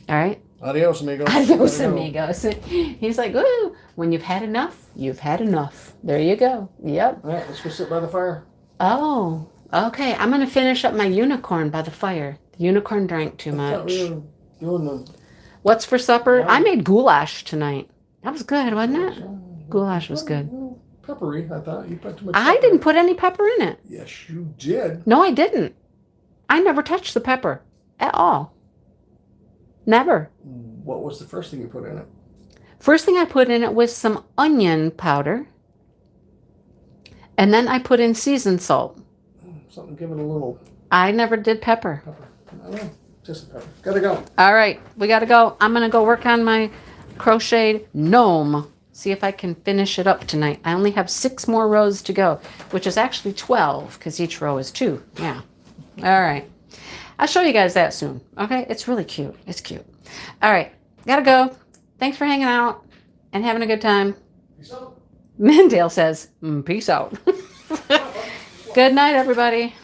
All right. Adios, amigos. Adios, amigos. He's like, ooh, when you've had enough, you've had enough. There you go. Yep. All right, let's go sit by the fire. Oh, okay. I'm gonna finish up my unicorn by the fire. The unicorn drank too much. What's for supper? Yeah. I made goulash tonight. That was good, wasn't it? Goulash was good. Peppery, I thought. You put too much pepper. I didn't put any pepper in it. Yes, you did. No, I didn't. I never touched the pepper at all. Never. What was the first thing you put in it? First thing I put in it was some onion powder. And then I put in seasoned salt. Something, give it a little. I never did pepper. No, just pepper. Gotta go. All right, we gotta go. I'm gonna go work on my crocheted gnome. See if I can finish it up tonight. I only have 6 more rows to go, which is actually 12 because each row is 2. Yeah. All right. I'll show you guys that soon. Okay. It's really cute. It's cute. All right. Gotta go. Thanks for hanging out and having a good time. Peace out. Mendale says, peace out. Good night, everybody.